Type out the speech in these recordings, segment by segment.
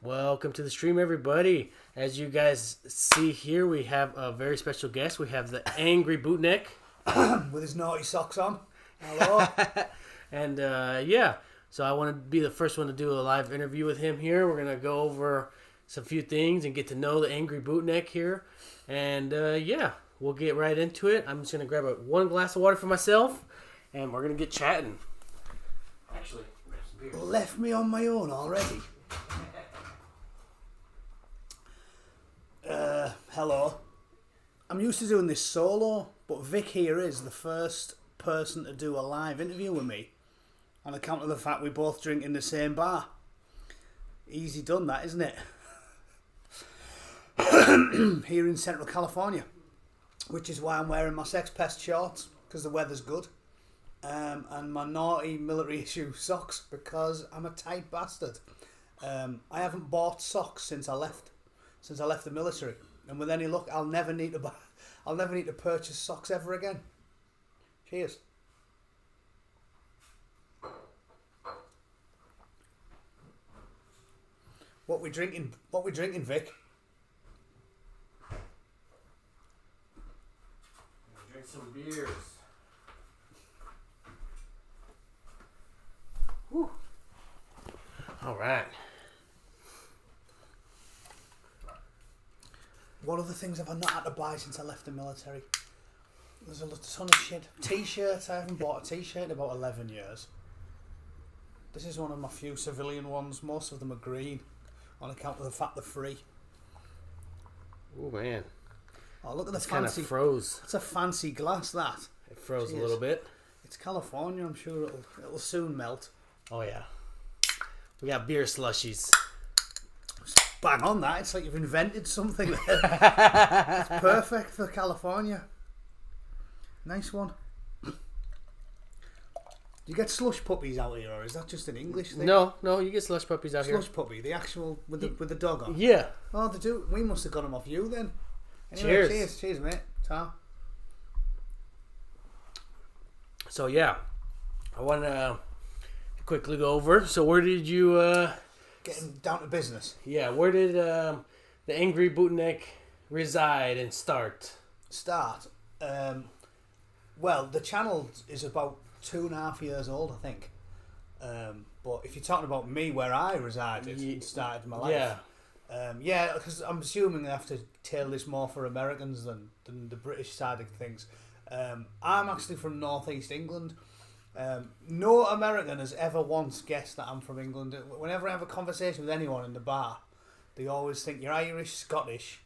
Welcome to the stream, everybody. As you guys see here, we have a very special guest. We have the Angry Bootneck. With his naughty socks on. Hello. And so I want to be the first one to do a live interview with him here. We're going to go over some few things and get to know the Angry Bootneck here. And we'll get right into it. I'm just going to grab one glass of water for myself, and we're going to get chatting. Actually, grab some beer. Left me on my own already. Hello. I'm used to doing this solo, but Vic here is the first person to do a live interview with me on account of the fact we both drink in the same bar. Easy done that, isn't it? Here in Central California, which is why I'm wearing my Sex Pest shorts, because the weather's good, and my naughty military issue socks because I'm a tight bastard. I haven't bought socks since I left the military, and with any luck, I'll never need to purchase socks ever again. Cheers. What we drinking, Vic? Drink some beers. Whew. All right. What other things have I not had to buy since I left the military? There's a ton of shit. T-shirts. I haven't bought a T-shirt in about 11 years. This is one of my few civilian ones. Most of them are green on account of the fact they're free. Oh man. Oh, look at the it's fancy. Kind of froze. It's a fancy glass, that. It froze Cheers. a little bit. It's California. I'm sure it'll soon melt. Oh yeah. We got beer slushies. Bang on that. It's like you've invented something there. It's perfect for California. Nice one. Do you get slush puppies out here, or is that just an English thing? No, you get slush puppies out here. Slush puppy, the actual with the dog on. Yeah. Oh, they do. We must have got them off you then. Anyway, cheers, mate. Ta. So yeah, I want to quickly go over. So where did you? Getting down to business. Yeah, where did the Angry Bootneck reside and start? Well, the channel is about 2.5 years old, I think. But if you're talking about me, where I resided and started my life, because I'm assuming I have to tail this more for Americans than the British side of things. I'm actually from northeast England. No American has ever once guessed that I'm from England. Whenever I have a conversation with anyone in the bar, they always think you're Irish, Scottish,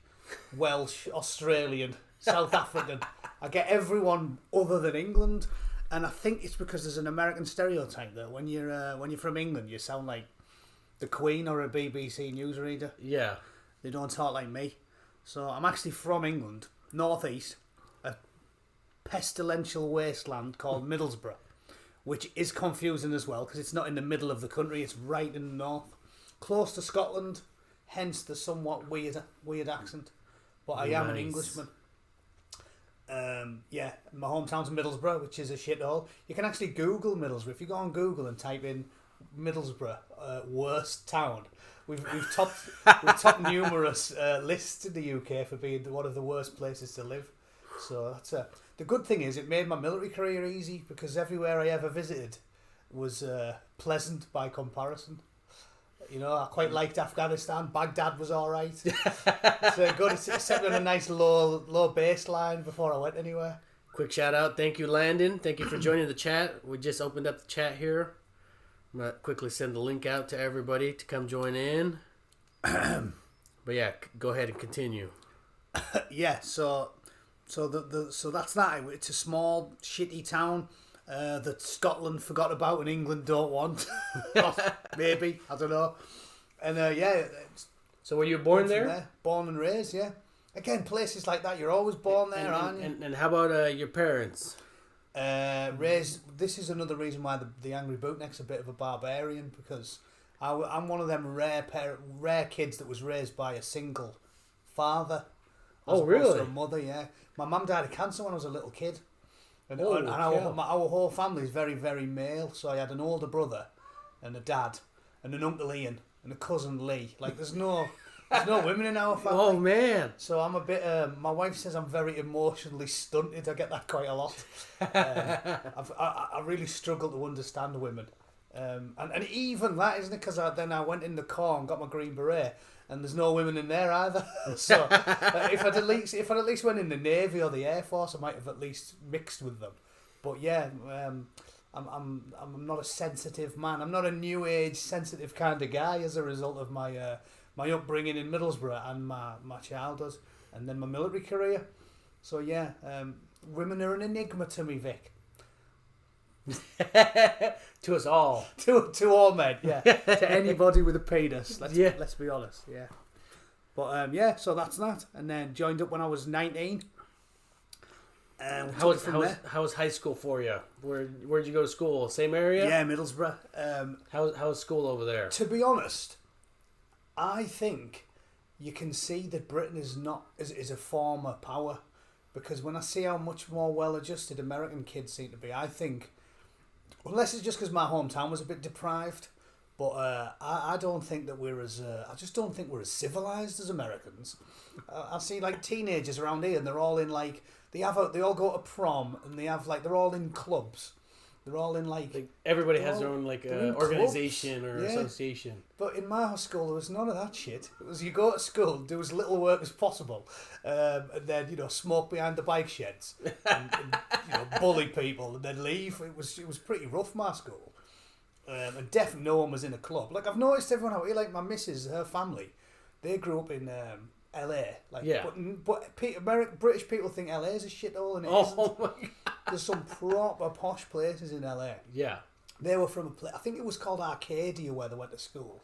Welsh, Australian, South African. I get everyone other than England, and I think it's because there's an American stereotype that when you're from England, you sound like the Queen or a BBC newsreader. Yeah, they don't talk like me. So I'm actually from England, northeast, a pestilential wasteland called Middlesbrough, which is confusing as well because it's not in the middle of the country; it's right in the north, close to Scotland. Hence the somewhat weird accent. But I am an Englishman. My hometown's Middlesbrough, which is a shithole. You can actually Google Middlesbrough. If you go on Google and type in Middlesbrough, worst town, we've topped numerous lists in the UK for being one of the worst places to live. So that's the good thing is it made my military career easy because everywhere I ever visited was pleasant by comparison. You know, I quite liked Afghanistan. Baghdad was all right. It's good. It set me on a nice low baseline before I went anywhere. Quick shout out. Thank you, Landon. Thank you for joining the chat. We just opened up the chat here. I'm going to quickly send the link out to everybody to come join in. But yeah, go ahead and continue. Yeah, so that's that. It's a small, shitty town that Scotland forgot about and England don't want. Maybe, I don't know. And so were you born there? Born and raised, yeah. Again, places like that, you're always born there, aren't you? And how about your parents? Raised. This is another reason why the Angry Bootneck's a bit of a barbarian, because I'm one of them rare kids that was raised by a single father. Oh, really? To a mother, yeah. My mum died of cancer when I was a little kid. And our whole family is very, very male. So I had an older brother and a dad and an Uncle Ian and a cousin Lee. Like, there's no women in our family. Oh man! So I'm a bit. My wife says I'm very emotionally stunted. I get that quite a lot. I really struggle to understand women, and even that, isn't it? Because then I went in the car and got my Green Beret, and there's no women in there either. So if I'd at least went in the Navy or the Air Force, I might have at least mixed with them. But yeah, I'm not a sensitive man. I'm not a new age sensitive kind of guy as a result of my my upbringing in Middlesbrough and my childhood and then my military career. So yeah, women are an enigma to me, Vic. To us all. To all men, yeah. To anybody with a penis. Let's be honest, yeah. But yeah, so that's that. And then joined up when I was 19. How was high school for you? Where'd you go to school? Same area? Yeah, Middlesbrough. How was school over there? To be honest, I think you can see that Britain is a former power, because when I see how much more well-adjusted American kids seem to be, I think, unless it's just because my hometown was a bit deprived, but I don't think that I just don't think we're as civilized as Americans. I see like teenagers around here, and they're all in like they all go to prom, and they're all in clubs. They're all in like everybody has their own like organization or association. But in my school, there was none of that shit. It was you go to school, do as little work as possible, and then smoke behind the bike sheds, and bully people, and then leave. It was pretty rough, my school, and definitely no one was in a club. Like I've noticed everyone out here, like my missus, her family, they grew up in LA. Like, yeah. But British people think LA is a shithole, and it isn't. Oh my God. There's some proper posh places in LA. Yeah. They were from a place, I think it was called Arcadia, where they went to school.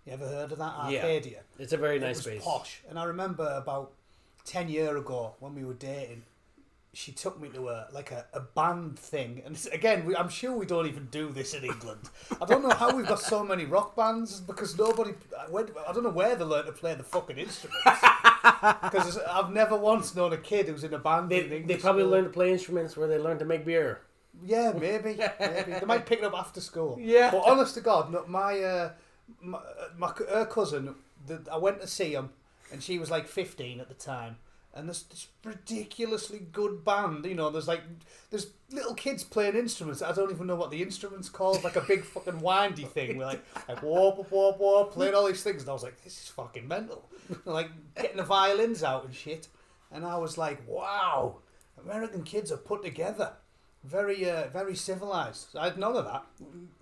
You ever heard of that? Arcadia. Yeah. It's a very nice place. Posh. And I remember about 10 years ago when we were dating, she took me to a band thing. And again, I'm sure we don't even do this in England. I don't know how we've got so many rock bands, because I don't know where they learn to play the fucking instruments. Because I've never once known a kid who's in a band in English. They probably learned to play instruments where they learned to make beer. Yeah, maybe. They might pick it up after school. Yeah. But honest to God, her cousin, I went to see him, and she was like 15 at the time. And there's this ridiculously good band. There's little kids playing instruments. I don't even know what the instrument's called. Like a big fucking windy thing. We're like whoop, whoop, whoop, playing all these things. And I was like, this is fucking mental. Like getting the violins out and shit. And I was like, wow, American kids are put together. Very, very civilized. I had none of that.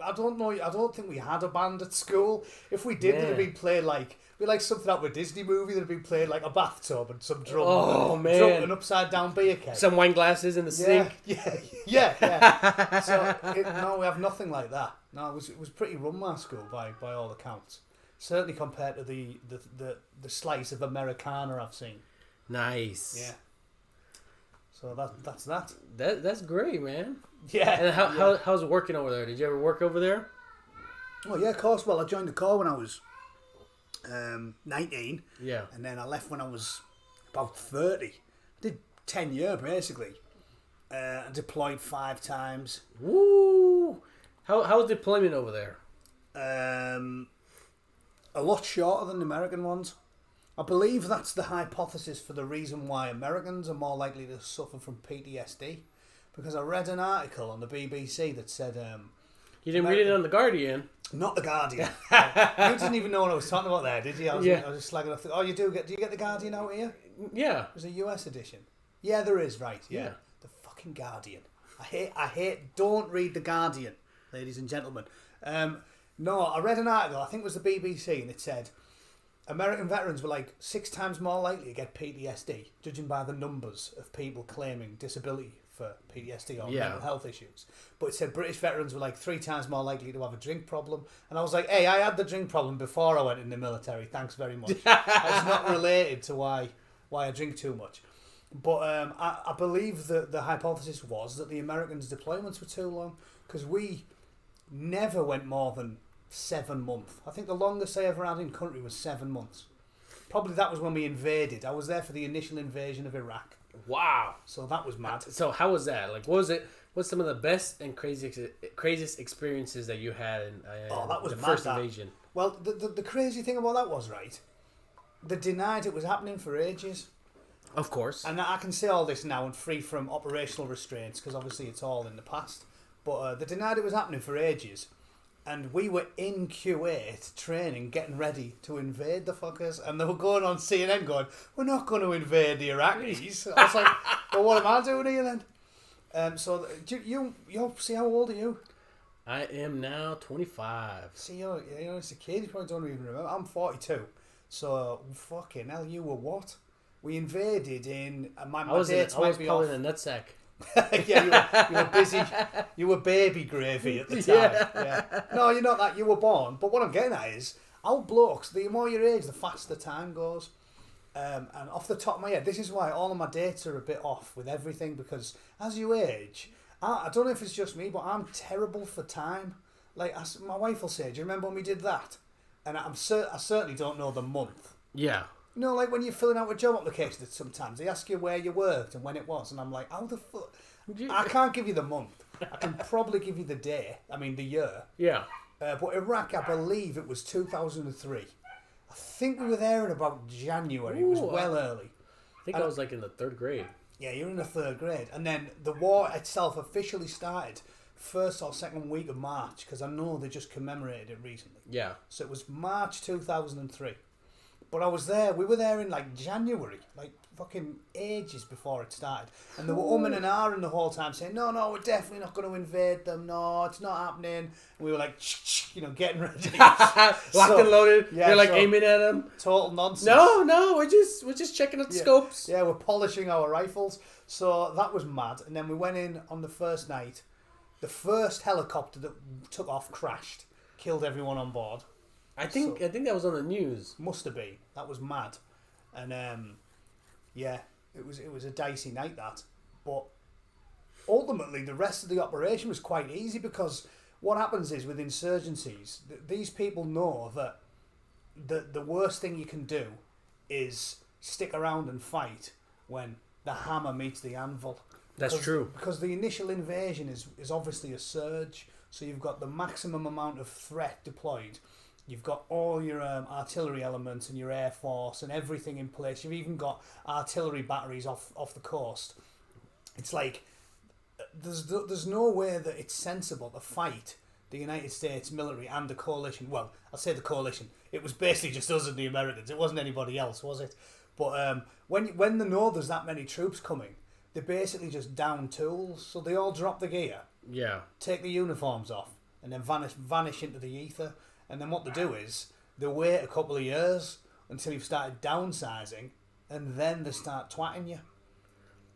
I don't know. I don't think we had a band at school. If we did, it'd be playing like something out of a Disney movie. That'd be playing like a bathtub and some drum. Oh man! An upside down beer keg. Some wine glasses in the sink. Yeah. So no, we have nothing like that. No, it was pretty run, my school by all accounts. Certainly compared to the slice of Americana I've seen. Nice. Yeah. So that's that. That's great, man. Yeah. And how's it working over there? Did you ever work over there? Oh yeah, of course. Well, I joined the Corps when I was 19. Yeah. And then I left when I was about 30. I did 10 years basically. I deployed 5 times. Woo! How's deployment over there? A lot shorter than the American ones. I believe that's the hypothesis for the reason why Americans are more likely to suffer from PTSD. Because I read an article on the BBC that said... you didn't read it on The Guardian? Not The Guardian. You didn't even know what I was talking about there, did you? I was just slagging off. Oh, you do you get The Guardian out here? Yeah. There's a US edition. Yeah, there is, right. Yeah. The fucking Guardian. I hate... Don't read The Guardian, ladies and gentlemen. No, I read an article, I think it was the BBC, and it said... American veterans were like 6 times more likely to get PTSD, judging by the numbers of people claiming disability for PTSD or mental health issues. But it said British veterans were like 3 times more likely to have a drink problem. And I was like, hey, I had the drink problem before I went in the military. Thanks very much. It's not related to why I drink too much. But I believe that the hypothesis was that the Americans' deployments were too long, because we never went more than 7 months. I think the longest I ever had in country was 7 months. Probably that was when we invaded. I was there for the initial invasion of Iraq. Wow. So that was mad. So how was that? Like, what was it? What's some of the best and craziest experiences that you had in that was the mad, first that. invasion? Well, the crazy thing about that was, right, they denied it was happening for ages. Of course. And I can say all this now and free from operational restraints because obviously it's all in the past. But they denied it was happening for ages. And we were in Kuwait training, getting ready to invade the fuckers. And they were going on CNN going, we're not going to invade the Iraqis. I was like, well, what am I doing here then? So you see, how old are you? I am now 25. See, you're just a kid. You probably don't even remember. I'm 42. So, fucking hell, you were what? We invaded in... My dates might be off. I was probably in a nutsack. Yeah, you were busy. You were baby gravy at the time. Yeah. No, you're not that. You were born. But what I'm getting at is, our blokes, the more your age, the faster time goes. And off the top of my head, this is why all of my dates are a bit off with everything, because as you age, I don't know if it's just me, but I'm terrible for time. Like, my wife will say, do you remember when we did that? And I certainly don't know the month. Yeah. You know, like when you're filling out a job application, sometimes they ask you where you worked and when it was, and I'm like, how the fuck? I can't give you the month. I can probably give you the day. I mean, the year. Yeah. But Iraq, I believe it was 2003. I think we were there in about January. It was well early. I think I was like in the 3rd grade. Yeah, you're in the 3rd grade, and then the war itself officially started first or second week of March, because I know they just commemorated it recently. Yeah. So it was March 2003. But I was there, we were there in like January, like fucking ages before it started. And they were umming and ahhing the whole time saying, no, we're definitely not going to invade them, no, it's not happening. And we were like, getting ready. Locked and loaded, yeah, you're like aiming at them. Total nonsense. No, we're just checking out the scopes. Yeah, we're polishing our rifles. So that was mad. And then we went in on the first night. The first helicopter that took off crashed, killed everyone on board. I think that was on the news. Must have been. That was mad. And yeah, it was a dicey night, that. But ultimately the rest of the operation was quite easy, because what happens is with insurgencies, these people know that the worst thing you can do is stick around and fight when the hammer meets the anvil. That's true. Because the initial invasion is obviously a surge, so you've got the maximum amount of threat deployed. You've got all your artillery elements and your air force and everything in place. You've even got artillery batteries off the coast. It's like there's no way that it's sensible to fight the United States military and the coalition. Well, I'll say the coalition. It was basically just us and the Americans. It wasn't anybody else, was it? But when they know there's that many troops coming, they basically just down tools. So they all drop the gear, take the uniforms off, and then vanish into the ether. And then what they do is they wait a couple of years until you've started downsizing, and then they start twatting you.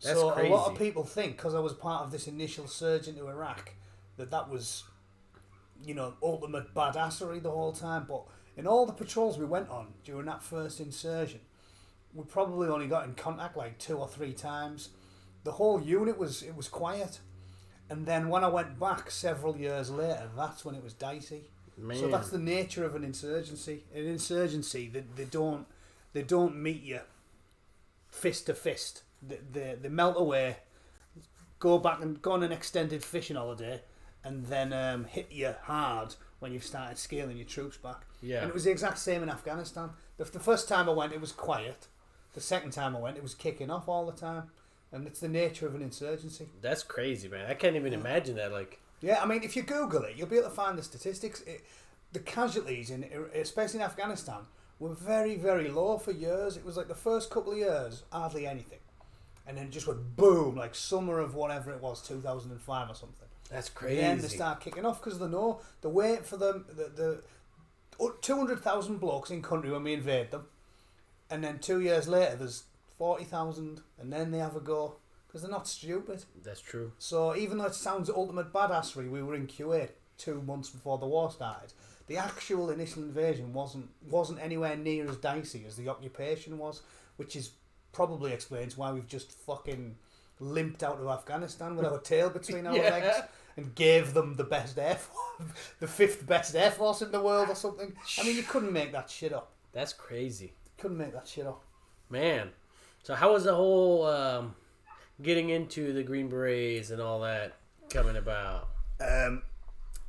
That's so crazy. A lot of people think, because I was part of this initial surge into Iraq, that was, ultimate badassery the whole time. But in all the patrols we went on during that first insurgent, we probably only got in contact like 2 or 3 times. The whole unit was quiet. And then when I went back several years later, that's when it was dicey. Man. So that's the nature of an insurgency. An insurgency, they don't meet you fist to fist. They melt away, go back and go on an extended fishing holiday, and then hit you hard when you've started scaling your troops back. Yeah. And it was the exact same in Afghanistan. The first time I went, it was quiet. The second time I went, it was kicking off all the time. And it's the nature of an insurgency. That's crazy, man. I can't even imagine that. Like, yeah, I mean, if you Google it, you'll be able to find the statistics. The casualties, especially in Afghanistan, were very, very low for years. It was like the first couple of years, hardly anything. And then it just went boom, like summer of whatever it was, 2005 or something. That's crazy. And then they start kicking off because they know the wait for them, the 200,000 blokes in country when we invade them. And then 2 years later, there's 40,000, and then they have a go. Because they're not stupid. That's true. So even though it sounds ultimate badassery, we were in Kuwait 2 months before the war started. The actual initial invasion wasn't anywhere near as dicey as the occupation was, which is probably explains why we've just fucking limped out of Afghanistan with our tail between our legs and gave them the best air force, the 5th best air force in the world or something. I mean, you couldn't make that shit up. That's crazy. Couldn't make that shit up. Man. So how was the whole getting into the Green Berets and all that coming about?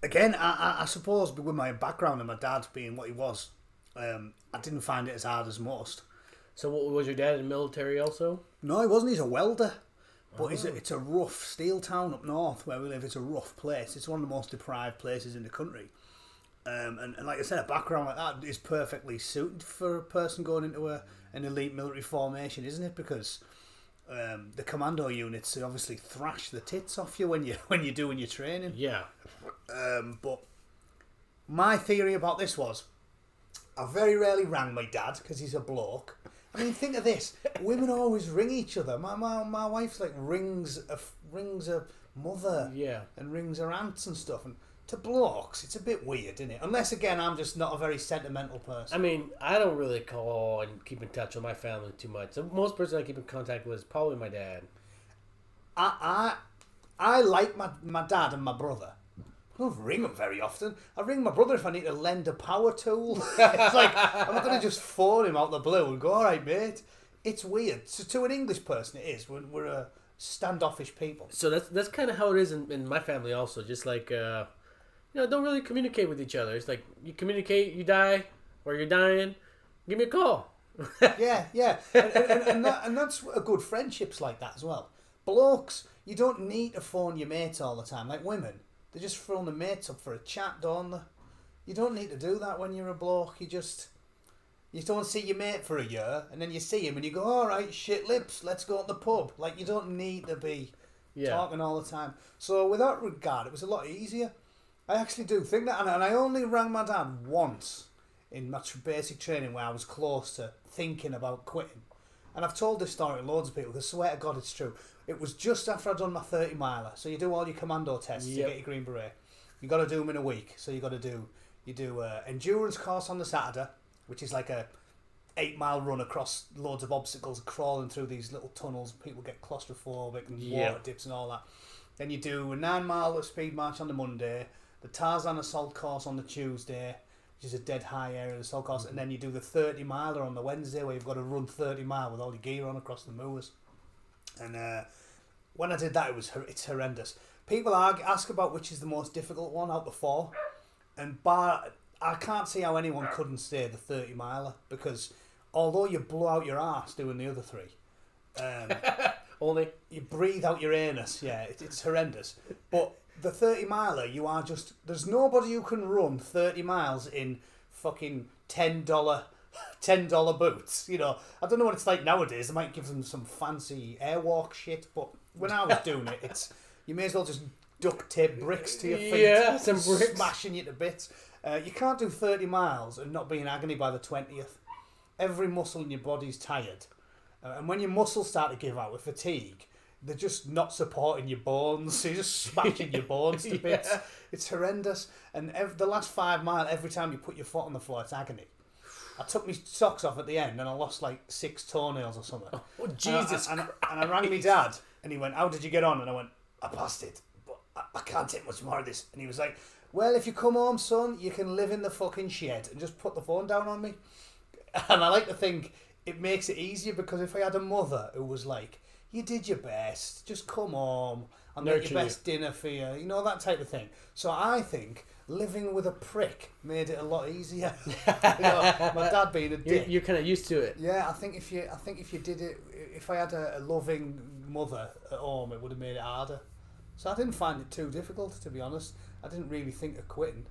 Again, I suppose with my background and my dad being what he was, I didn't find it as hard as most. So what, was your dad in the military also? No, he wasn't. He's a welder. But it's a rough steel town up north where we live. It's a rough place. It's one of the most deprived places in the country. And like I said, a background like that is perfectly suited for a person going into an elite military formation, isn't it? Because the commando units obviously thrash the tits off you when you're doing your training. Yeah. But my theory about this was, I very rarely rang my dad because he's a bloke. I mean, think of this: women always ring each other. My wife's like rings a mother, yeah, and rings her aunts and stuff. And to blokes, it's a bit weird, isn't it? Unless again, I'm just not a very sentimental person. I mean, I don't really call and keep in touch with my family too much. The most person I keep in contact with is probably my dad. I like my dad and my brother. I don't ring them very often. I ring my brother if I need to lend a power tool. It's like, I'm not going to just phone him out the blue and go, all right, mate. It's weird. So to an English person, it is. We're a standoffish people. So that's kind of how it is in my family also. Just like, don't really communicate with each other. It's like, you communicate, you die, or you're dying, give me a call. Yeah. And that's a good friendships like that as well. Blokes, you don't need to phone your mates all the time. Like women, they just phone the mates up for a chat, don't they? You don't need to do that when you're a bloke. You don't see your mate for a year, and then you see him and you go, all right, shit lips, let's go to the pub. Like, you don't need to be talking all the time. So with that regard, it was a lot easier. I actually do think that, and I only rang my dad once in my basic training where I was close to thinking about quitting. And I've told this story to loads of people, because I swear to God it's true. It was just after I'd done my 30 miler. So you do all your commando tests to get your Green Beret. You got to do them in a week. So you do endurance course on the Saturday, which is like a 8-mile run across loads of obstacles, crawling through these little tunnels. People get claustrophobic and water dips and all that. Then you do a 9-mile speed march on the Monday, the Tarzan assault course on the Tuesday, which is a dead high area of the assault course, and then you do the 30 miler on the Wednesday, where you've got to run 30 mile with all your gear on across the moors. And when I did that, it's horrendous. People ask about which is the most difficult one out of the four, and I can't see how anyone couldn't say the 30 miler, because although you blow out your arse doing the other three, only you breathe out your anus. Yeah, it's horrendous. But the 30 miler, there's nobody who can run 30 miles in fucking $10 boots. You know, I don't know what it's like nowadays. They might give them some fancy airwalk shit, but when I was doing it, you may as well just duct tape bricks to your feet. Yeah, some bricks smashing you to bits. You can't do 30 miles and not be in agony by the 20th. Every muscle in your body's tired, and when your muscles start to give out with fatigue, they're just not supporting your bones. So you're just smashing your bones to bits. It's horrendous. And the last 5 miles, every time you put your foot on the floor, it's agony. I took my socks off at the end and I lost like 6 toenails or something. Oh, Jesus and I rang my dad and he went, how did you get on? And I went, I passed it, but I can't take much more of this. And he was like, well, if you come home, son, you can live in the fucking shed, and just put the phone down on me. And I like to think it makes it easier, because if I had a mother who was like, you did your best, just come home, I'll make your best dinner for you, you know, that type of thing. So I think living with a prick made it a lot easier. My dad being a dick. You're kind of used to it. Yeah, I think if you did it, if I had a loving mother at home, it would have made it harder. So I didn't find it too difficult, to be honest. I didn't really think of quitting,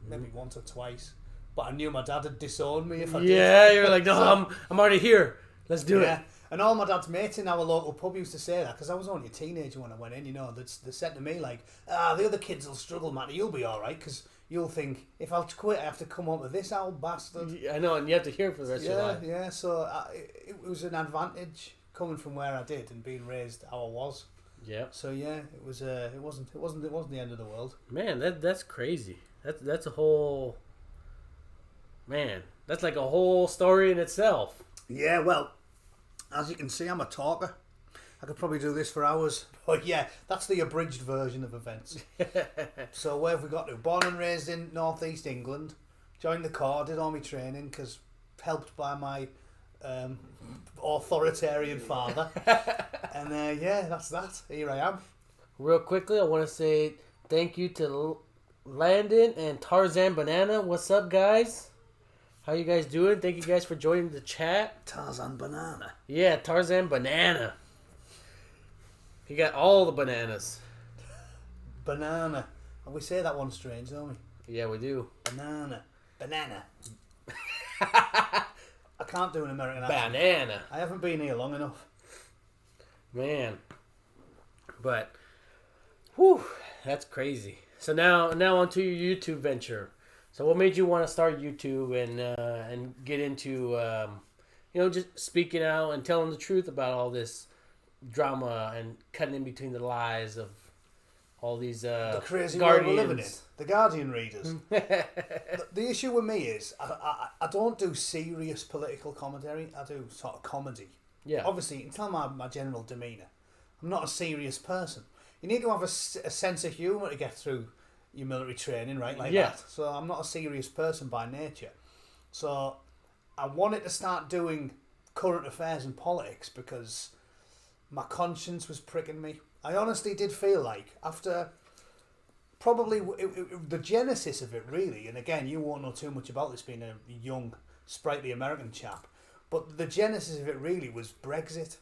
maybe once or twice. But I knew my dad would disown me if I did. Yeah, you're like, no, I'm already here. Let's do it. And all my dad's mates in our local pub used to say that, because I was only a teenager when I went in, you know. They said to me, like, the other kids will struggle, Matty, you'll be all right, because you'll think, if I'll quit, I have to come up with this old bastard. I know, and you have to hear it for the rest of your life. Yeah, so it was an advantage coming from where I did and being raised how I was. Yeah. So yeah, it wasn't the end of the world. Man, that's crazy. That's a whole... Man, that's like a whole story in itself. Yeah, well, as you can see, I'm a talker. I could probably do this for hours. But yeah, that's the abridged version of events. So where have we got to? Born and raised in North East England. Joined the Corps, did all my training, because helped by my authoritarian father. And yeah, that's that. Here I am. Real quickly, I want to say thank you to Landon and Tarzan Banana. What's up, guys? How you guys doing? Thank you guys for joining the chat. Tarzan Banana. Yeah, Tarzan Banana. He got all the bananas. Banana. And we say that one strange, don't we? Yeah, we do. Banana. Banana. I can't do an American accent. Banana. I haven't been here long enough. Man. But, whew, that's crazy. So now on to your YouTube venture. So what made you want to start YouTube and get into, just speaking out and telling the truth about all this drama and cutting in between the lies of all these the crazy Guardians. world we're living in. The Guardian readers. the issue with me is I don't do serious political commentary. I do sort of comedy. Yeah. Obviously, you can tell my general demeanour. I'm not a serious person. You need to have a sense of humour to get through your military training, right? Like that. So I'm not a serious person by nature. So I wanted to start doing current affairs and politics because my conscience was pricking me. I honestly did feel like after probably the genesis of it really, and again you won't know too much about this being a young sprightly American chap, but the genesis of it really was Brexit.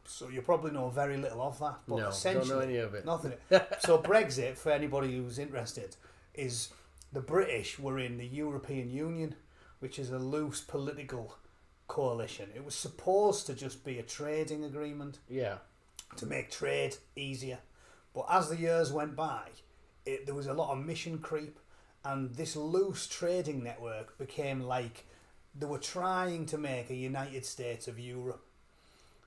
So you probably know very little of that, but no, essentially don't know any of it. Nothing. So Brexit, for anybody who's interested, is the British were in the European Union, which is a loose political coalition. It was supposed to just be a trading agreement. Yeah. To make trade easier. But as the years went by, there was a lot of mission creep, and this loose trading network became like they were trying to make a United States of Europe.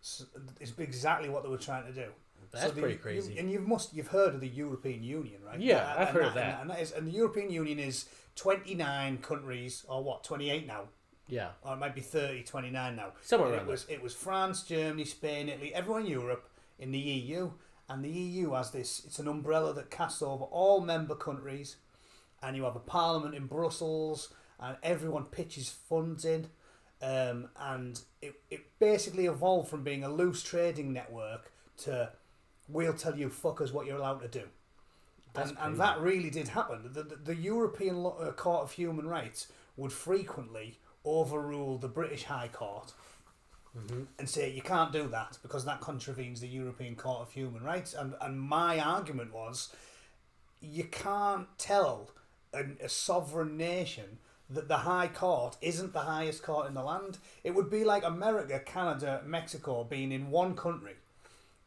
So it's exactly what they were trying to do. That's pretty crazy. You've heard of the European Union, right? Yeah, I've heard of that. And the European Union is 29 countries, or what, 28 now? Yeah. Or it might be 30, 29 now. Somewhere around there. It was France, Germany, Spain, Italy, everyone in Europe in the EU. And the EU has this, it's an umbrella that casts over all member countries. And you have a parliament in Brussels, and everyone pitches funds in. And it basically evolved from being a loose trading network to we'll tell you fuckers what you're allowed to do. And that really did happen. The European Court of Human Rights would frequently overrule the British High Court and say you can't do that because that contravenes the European Court of Human Rights. And my argument was you can't tell a sovereign nation that the High Court isn't the highest court in the land. It would be like America, Canada, Mexico being in one country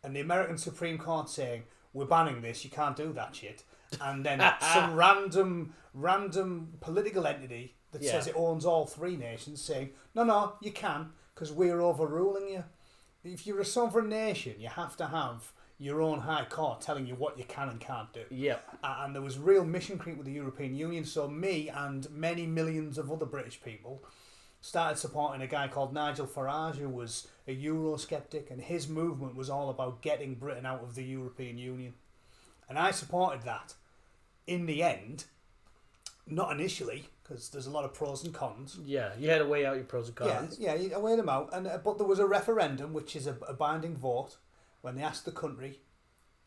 and the American Supreme Court saying, we're banning this, you can't do that shit. And then some random political entity that says it owns all three nations saying, no, you can, because we're overruling you. If you're a sovereign nation, you have to have your own high court telling you what you can and can't do. Yep. And there was real mission creep with the European Union, so me and many millions of other British people started supporting a guy called Nigel Farage, who was a Eurosceptic, and his movement was all about getting Britain out of the European Union. And I supported that. In the end, not initially, because there's a lot of pros and cons. Yeah, you had to weigh out your pros and cons. Yeah, I weighed them out. But there was a referendum, which is a binding vote, when they asked the country,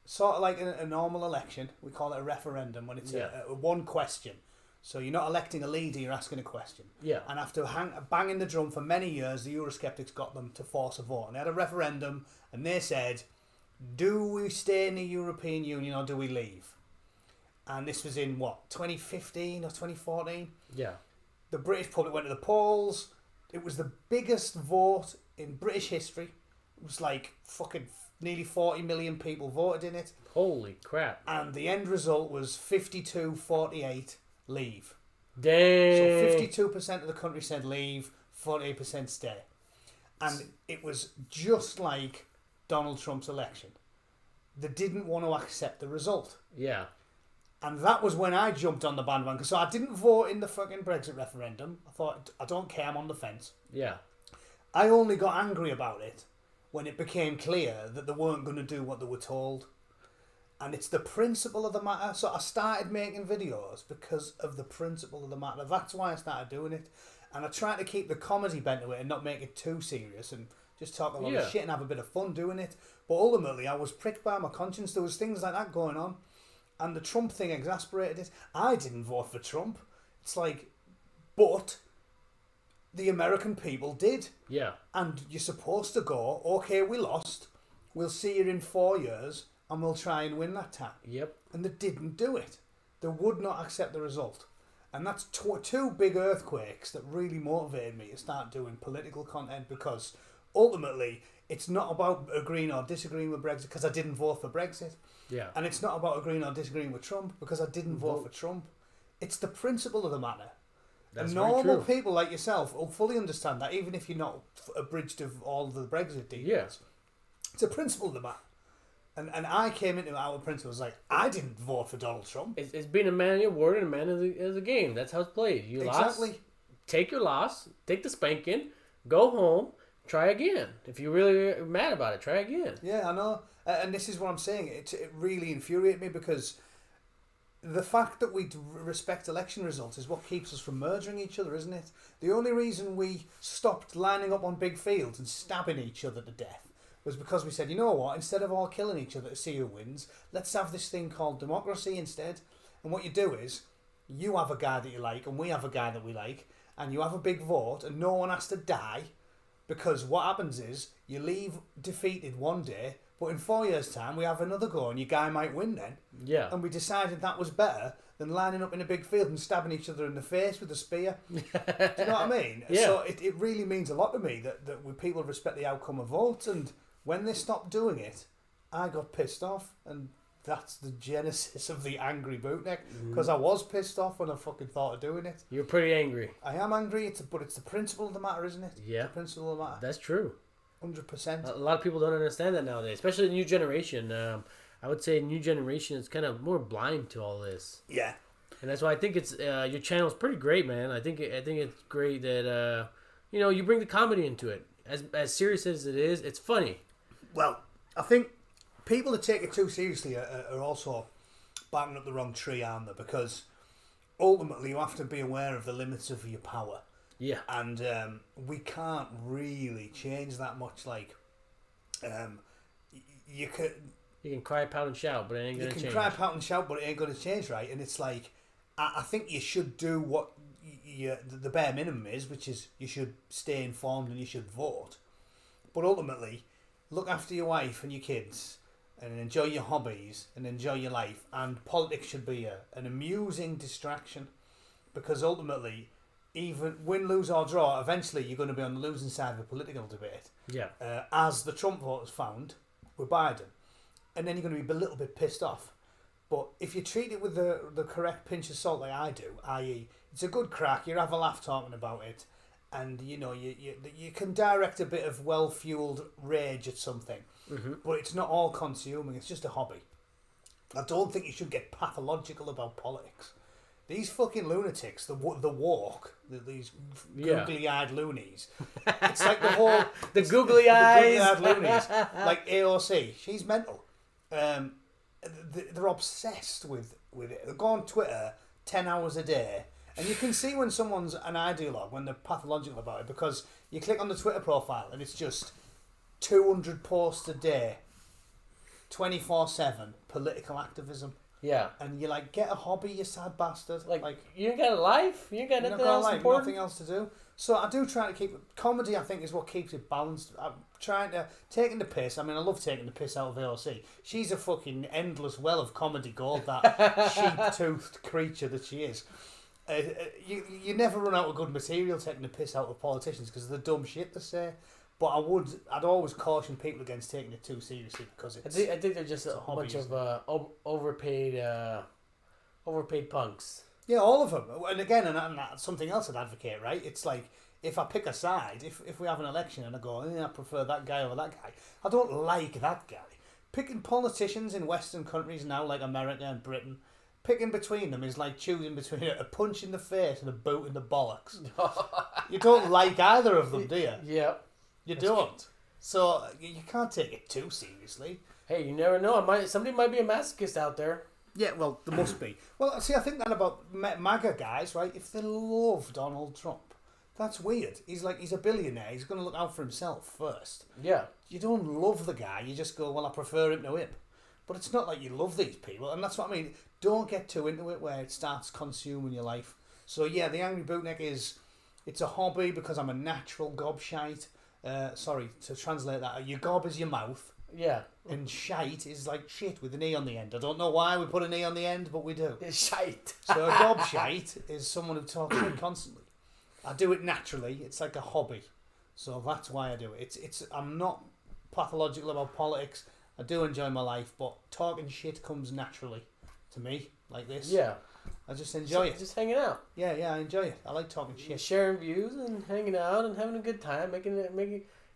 sort of like a normal election, we call it a referendum, when it's a one question. So you're not electing a leader, you're asking a question. Yeah. And after banging the drum for many years, the Eurosceptics got them to force a vote. And they had a referendum, and they said, do we stay in the European Union or do we leave? And this was in, 2015 or 2014? Yeah. The British public went to the polls. It was the biggest vote in British history. It was like fucking nearly 40 million people voted in it. Holy crap. And the end result was 52-48 leave. Dang. So 52% of the country said leave, 48% stay. And it was just like Donald Trump's election. They didn't want to accept the result. Yeah. And that was when I jumped on the bandwagon. So I didn't vote in the fucking Brexit referendum. I thought, I don't care, I'm on the fence. Yeah. I only got angry about it when it became clear that they weren't going to do what they were told. And it's the principle of the matter. So I started making videos because of the principle of the matter. That's why I started doing it. And I tried to keep the comedy bent to it and not make it too serious and just talk a lot of shit and have a bit of fun doing it. But ultimately, I was pricked by my conscience. There was things like that going on. And the Trump thing exasperated it. I didn't vote for Trump. It's like, but the American people did. Yeah. And you're supposed to go, okay, we lost. We'll see you in 4 years and we'll try and win that time. Yep. And they didn't do it. They would not accept the result. And that's two big earthquakes that really motivated me to start doing political content, because ultimately it's not about agreeing or disagreeing with Brexit because I didn't vote for Brexit. Yeah. And it's not about agreeing or disagreeing with Trump because I didn't vote for Trump. It's the principle of the matter. That's and normal people like yourself will fully understand that, even if you're not abridged of all the Brexit details. Yeah. It's a principle of the matter. And I came into our principles like, I didn't vote for Donald Trump. It's being a man of your word and a man of the game. That's how it's played. You lost. Take your loss. Take the spanking. Go home. Try again. If you're really mad about it, try again. Yeah, I know. And this is what I'm saying. It really infuriated me, because the fact that we respect election results is what keeps us from murdering each other, isn't it? The only reason we stopped lining up on big fields and stabbing each other to death was because we said, you know what, instead of all killing each other to see who wins, let's have this thing called democracy instead. And what you do is, you have a guy that you like and we have a guy that we like, and you have a big vote and no one has to die, because what happens is, you leave defeated one day, but in 4 years' time we have another go and your guy might win then. Yeah. And we decided that was better than lining up in a big field and stabbing each other in the face with a spear. Do you know what I mean? Yeah. So it really means a lot to me that people respect the outcome of votes, and when they stopped doing it, I got pissed off, and that's the genesis of the Angry Bootneck, because I was pissed off when I fucking thought of doing it. You're pretty angry. I am angry, but it's the principle of the matter, isn't it? Yeah. It's the principle of the matter. That's true. 100%. A lot of people don't understand that nowadays, especially the new generation. I would say new generation is kind of more blind to all this. Yeah. And that's why I think it's your channel is pretty great, man. I think it's great that you bring the comedy into it. As serious as it is, it's funny. Well, I think people that take it too seriously are also barking up the wrong tree, aren't they? Because ultimately you have to be aware of the limits of your power. Yeah. And we can't really change that much. Like, you can cry, pout, and shout, but it ain't gonna change. You can cry, pout, and shout, but it ain't gonna change, right? And it's like, I think you should do what the bare minimum is, which is you should stay informed and you should vote. But ultimately, look after your wife and your kids, and enjoy your hobbies and enjoy your life. And politics should be an amusing distraction, because ultimately, even win, lose or draw, eventually you're going to be on the losing side of a political debate. Yeah. As the Trump voters found with Biden, and then you're going to be a little bit pissed off. But if you treat it with the correct pinch of salt, like I do, i.e., it's a good crack, you have a laugh talking about it, and you can direct a bit of well-fueled rage at something, but it's not all consuming. It's just a hobby. I don't think you should get pathological about politics. These fucking lunatics, the walk, these googly-eyed loonies. It's like the whole the googly eyes, the googly-eyed loonies, like AOC. She's mental. They're obsessed with it. They go on Twitter 10 hours a day. And you can see when someone's an ideologue, when they're pathological about it, because you click on the Twitter profile and it's just 200 posts a day, 24/7 political activism. Yeah. And you're like, get a hobby, you sad bastard. Like you ain't got a life? You ain't got nothing else important? Nothing else to do. So I do try to keep... Comedy, I think, is what keeps it balanced. I'm trying to... Taking the piss. I mean, I love taking the piss out of AOC. She's a fucking endless well of comedy gold, that sheep-toothed creature that she is. You never run out of good material taking the piss out of politicians because of the dumb shit they say. But I'd always caution people against taking it too seriously, because it's... I think they're just a bunch of overpaid punks. Yeah, all of them. And again, and that's something else I'd advocate, right? It's like, if I pick a side, if we have an election and I go, I prefer that guy over that guy, I don't like that guy. Picking politicians in Western countries now, like America and Britain, picking between them is like choosing between a punch in the face and a boot in the bollocks. You don't like either of them, do you? Yeah. You don't. So you can't take it too seriously. Hey, you never know. Somebody might be a masochist out there. Yeah, well, there must be. Well, see, I think that about MAGA guys, right? If they love Donald Trump, that's weird. He's a billionaire. He's going to look out for himself first. Yeah. You don't love the guy. You just go, well, I prefer him to him. but it's not like you love these people, and that's what I mean. Don't get too into it where it starts consuming your life. So yeah, the Angry Bootneck it's a hobby because I'm a natural gobshite. Sorry, to translate that, your gob is your mouth. Yeah. And shite is like shit with an E on the end. I don't know why we put an E on the end, but we do. It's shite. So a gobshite is someone who talks shit constantly. I do it naturally. It's like a hobby. So that's why I do it. I'm not pathological about politics. I do enjoy my life, but talking shit comes naturally to me, like this. Yeah. I just enjoy it. Just hanging out. Yeah, I enjoy it. I like talking shit. Sharing views and hanging out and having a good time, making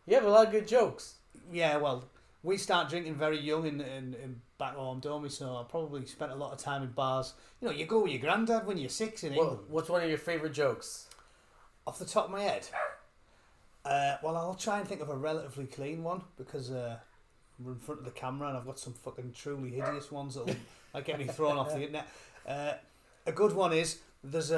you have a lot of good jokes. Yeah, well, we start drinking very young in back home, don't we? So I probably spent a lot of time in bars. You know, you go with your granddad when you're 6 in England. What's one of your favourite jokes? Off the top of my head? Well, I'll try and think of a relatively clean one because we're in front of the camera and I've got some fucking truly hideous ones that might get me thrown off the internet. A good one is there's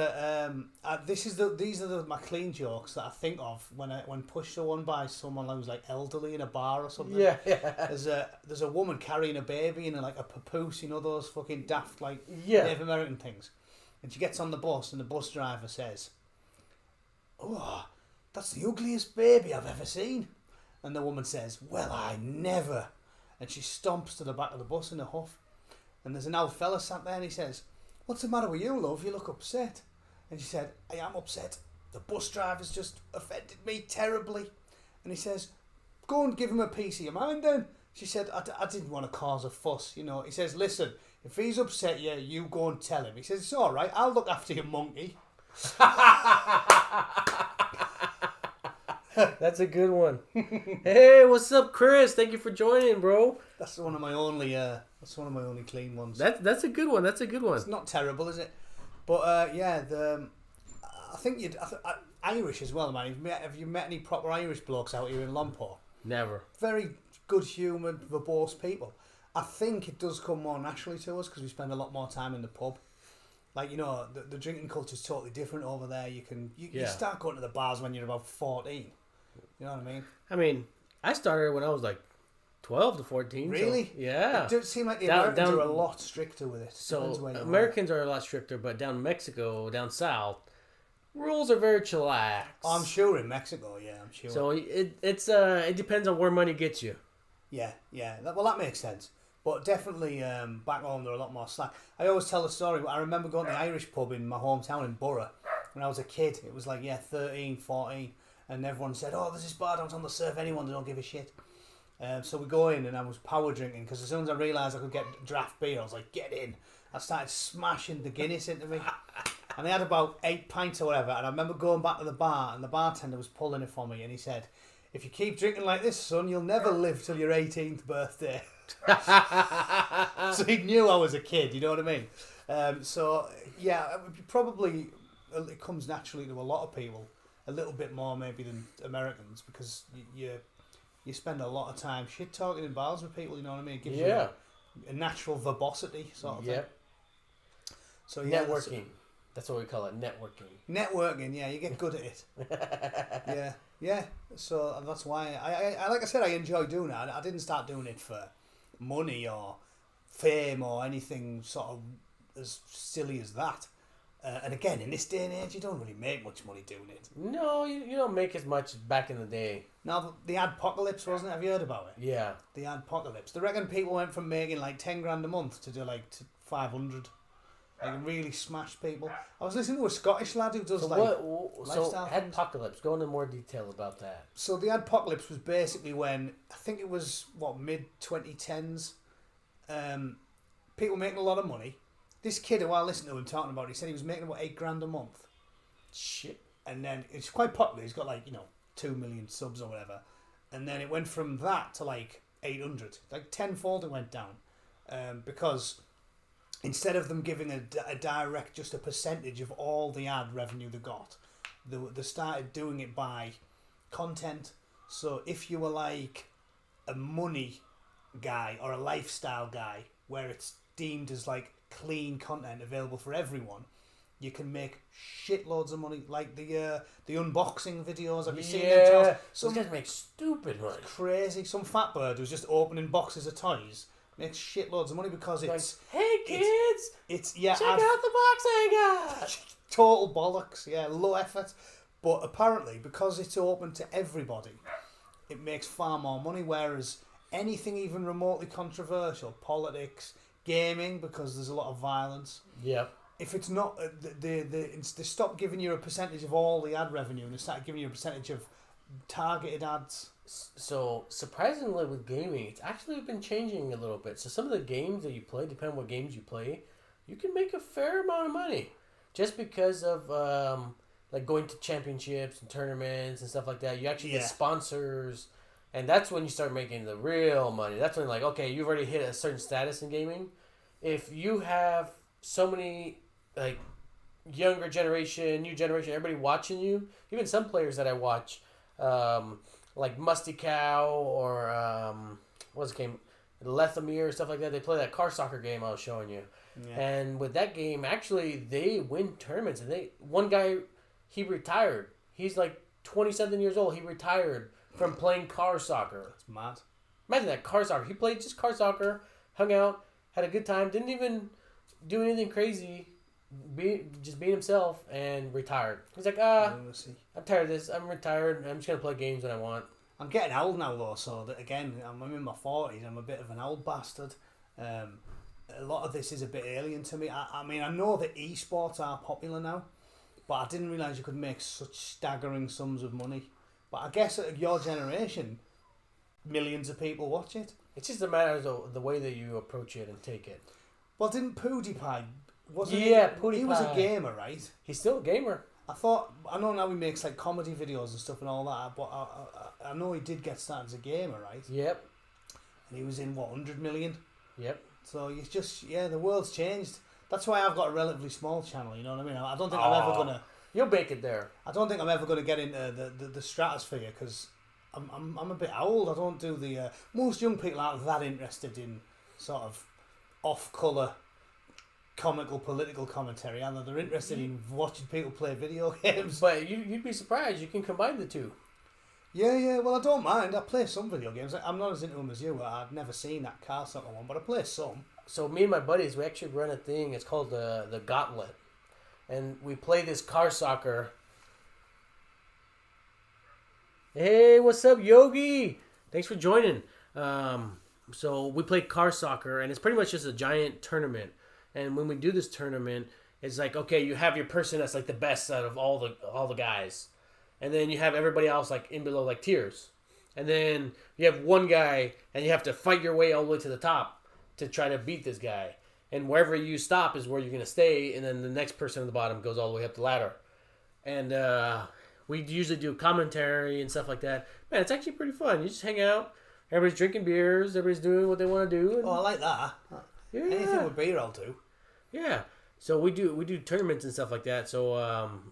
these are my clean jokes that I think of when pushed to one by someone who's like elderly in a bar or something. Yeah. There's a woman carrying a baby in like a papoose, you know, those fucking daft like Yeah. Native American things, and she gets on the bus and the bus driver says, "Oh, that's the ugliest baby I've ever seen," and the woman says, "Well, I never," and she stomps to the back of the bus in a huff, and there's an old fella sat there and he says, "What's the matter with you, love? You look upset." And she said, "I am upset. The bus driver's just offended me terribly." And he says, "Go and give him a piece of your mind then." She said, I didn't want to cause a fuss, you know. He says, "Listen, if he's upset you go and tell him." He says, "It's all right. I'll look after your monkey." That's a good one. Hey, what's up, Chris? Thank you for joining, bro. That's one of my only clean ones. That's a good one. That's a good one. It's not terrible, is it? But yeah, I think Irish as well, man. Have you met any proper Irish blokes out here in Longport? Never. Very good humoured, verbose people. I think it does come more naturally to us because we spend a lot more time in the pub. Like, you know, the drinking culture is totally different over there. You start going to the bars when you're about 14. You know what I mean? I mean, I started when I was like 12 to 14. Really? So, yeah. It does seem like the Americans are a lot stricter with it. So Americans are a lot stricter, but down Mexico, down south, rules are very chillax. Oh, I'm sure in Mexico, yeah, I'm sure. So it depends on where money gets you. Yeah. Well, that makes sense. But definitely back home they're a lot more slack. I always tell the story. I remember going to the Irish pub in my hometown in Borough when I was a kid. It was like 13, 14, and everyone said, "Oh, there's this bar downtown, they'll serve anyone, they don't give a shit." So we go in and I was power drinking because as soon as I realised I could get draft beer, I was like, "Get in." I started smashing the Guinness into me. And they had about 8 pints or whatever. And I remember going back to the bar and the bartender was pulling it for me and he said, "If you keep drinking like this, son, you'll never live till your 18th birthday." So he knew I was a kid, you know what I mean? So yeah, probably it comes naturally to a lot of people, a little bit more maybe than Americans, because you spend a lot of time shit talking in bars with people, you know what I mean? It gives you a natural verbosity sort of thing. So yeah, networking. That's what we call it, networking. Networking, yeah, you get good at it. Yeah. So that's why I like I said, I enjoy doing it. I didn't start doing it for money or fame or anything sort of as silly as that. And again, in this day and age, you don't really make much money doing it. No, you don't make as much back in the day. Now, the adpocalypse, wasn't it? Have you heard about it? Yeah. The adpocalypse. They reckon people went from making like 10 grand a month to do like 500. Like really smash people. I was listening to a Scottish lad who does lifestyle things. Adpocalypse. Go into more detail about that. So the adpocalypse was basically when, I think it was, mid 2010s, people making a lot of money. This kid who I listened to him talking about, he said he was making about 8 grand a month. Shit. And then it's quite popular. He's got 2 million subs or whatever. And then it went from that to 800. Like tenfold it went down. Because instead of them giving a direct, just a percentage of all the ad revenue they got, they started doing it by content. So if you were like a money guy or a lifestyle guy, where it's deemed as clean content available for everyone, you can make shitloads of money. Like the unboxing videos. Have you seen them? Those guys make stupid money. Crazy. Some fat bird who's just opening boxes of toys makes shitloads of money because it's like, hey kids, it's check out the box I got. Total bollocks. Yeah, low effort. But apparently, because it's open to everybody, it makes far more money. Whereas anything even remotely controversial, politics, gaming, because there's a lot of violence. Yep. If it's not, they stop giving you a percentage of all the ad revenue and they start giving you a percentage of targeted ads. So, surprisingly with gaming, it's actually been changing a little bit. So some of the games that you play, depending on what games you play, you can make a fair amount of money. Just because of like going to championships and tournaments and stuff like that. You actually get sponsors. And that's when you start making the real money. That's when, like, okay, you've already hit a certain status in gaming. If you have so many, like, younger generation, new generation, everybody watching you, even some players that I watch, like Musty Cow or what's the game, Lethamir, stuff like that. They play that car soccer game I was showing you, and with that game, actually they win tournaments. And one guy, he retired. He's like 20-something years old. He retired from playing car soccer. That's mad. Imagine that, car soccer. He played just car soccer, hung out, had a good time, didn't even do anything crazy. Just being himself and retired. He's like, I'm tired of this. I'm retired. I'm just going to play games when I want. I'm getting old now, though, so that, again, I'm in my 40s. I'm a bit of an old bastard. A lot of this is a bit alien to me. I mean, I know that esports are popular now, but I didn't realise you could make such staggering sums of money. But I guess at your generation, millions of people watch it. It's just a matter of the way that you approach it and take it. Well, didn't PewDiePie... PewDiePie. He was a gamer, right? He's still a gamer. I know now he makes like comedy videos and stuff and all that, but I know he did get started as a gamer, right? Yep. And he was in, 100 million? Yep. So it's just, the world's changed. That's why I've got a relatively small channel, you know what I mean? I don't think I'm ever going to... You'll make it there. I don't think I'm ever going to get into the stratosphere because I'm a bit old. I don't do the... most young people aren't that interested in sort of off-colour comical political commentary, and they're interested in watching people play video games. But you'd be surprised. You can combine the two. Yeah. Well, I don't mind. I play some video games. I'm not as into them as you. I've never seen that car soccer one, but I play some. So me and my buddies, we actually run a thing. It's called the Gauntlet, and we play this car soccer. Hey, what's up, Yogi? Thanks for joining. So we play car soccer, and it's pretty much just a giant tournament. And when we do this tournament, it's like, okay, you have your person that's like the best out of all the guys, and then you have everybody else like in below like tiers, and then you have one guy, and you have to fight your way all the way to the top to try to beat this guy. And wherever you stop is where you're gonna stay, and then the next person at the bottom goes all the way up the ladder. And we usually do commentary and stuff like that. Man, it's actually pretty fun. You just hang out, everybody's drinking beers, everybody's doing what they want to do. And, I like that. Yeah. Anything with beer, I'll do. Yeah. So we do tournaments and stuff like that. So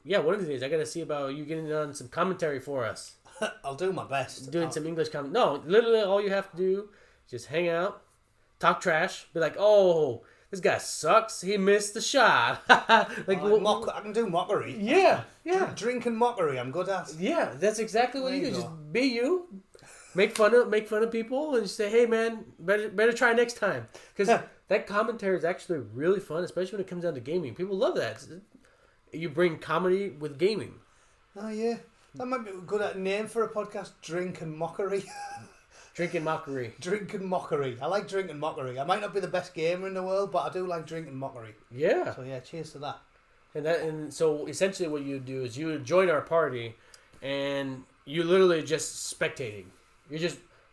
one of the days I gotta see about you getting on some commentary for us. I'll do my best. Doing some English comment. No, literally all you have to do is just hang out, talk trash, be like, oh, this guy sucks. He missed the shot. I can do mockery. Yeah. Drink and mockery. I'm good at. Yeah, that's exactly what you do. Just be you. Make fun of people and just say, hey man, better try next time. Because that commentary is actually really fun, especially when it comes down to gaming. People love that. You bring comedy with gaming. Oh yeah, that might be a good name for a podcast. Drink and mockery. Drink and mockery. Drink and mockery. I like drink and mockery. I might not be the best gamer in the world, but I do like drink and mockery. Yeah. So yeah, cheers to that. And so essentially what you do is you join our party, and you literally just spectating.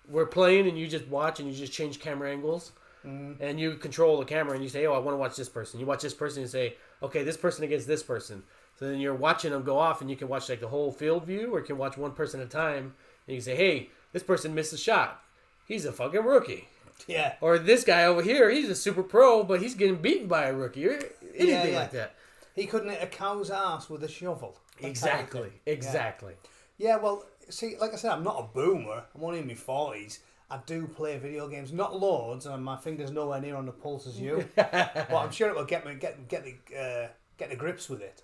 We're playing, and you just watch, and you just change camera angles, and you control the camera, and you say, oh, I want to watch this person. You watch this person, and say, okay, this person against this person. So then you're watching them go off, and you can watch like the whole field view, or you can watch one person at a time, and you can say, hey, this person missed a shot. He's a fucking rookie. Yeah. Or this guy over here, he's a super pro, but he's getting beaten by a rookie, or anything like that. He couldn't hit a cow's ass with a shovel. Exactly. Yeah, well, see, like I said, I'm not a boomer. I'm only in my 40s. I do play video games, not loads, and my finger's nowhere near on the pulse as you. But I'm sure it will get the grips with it.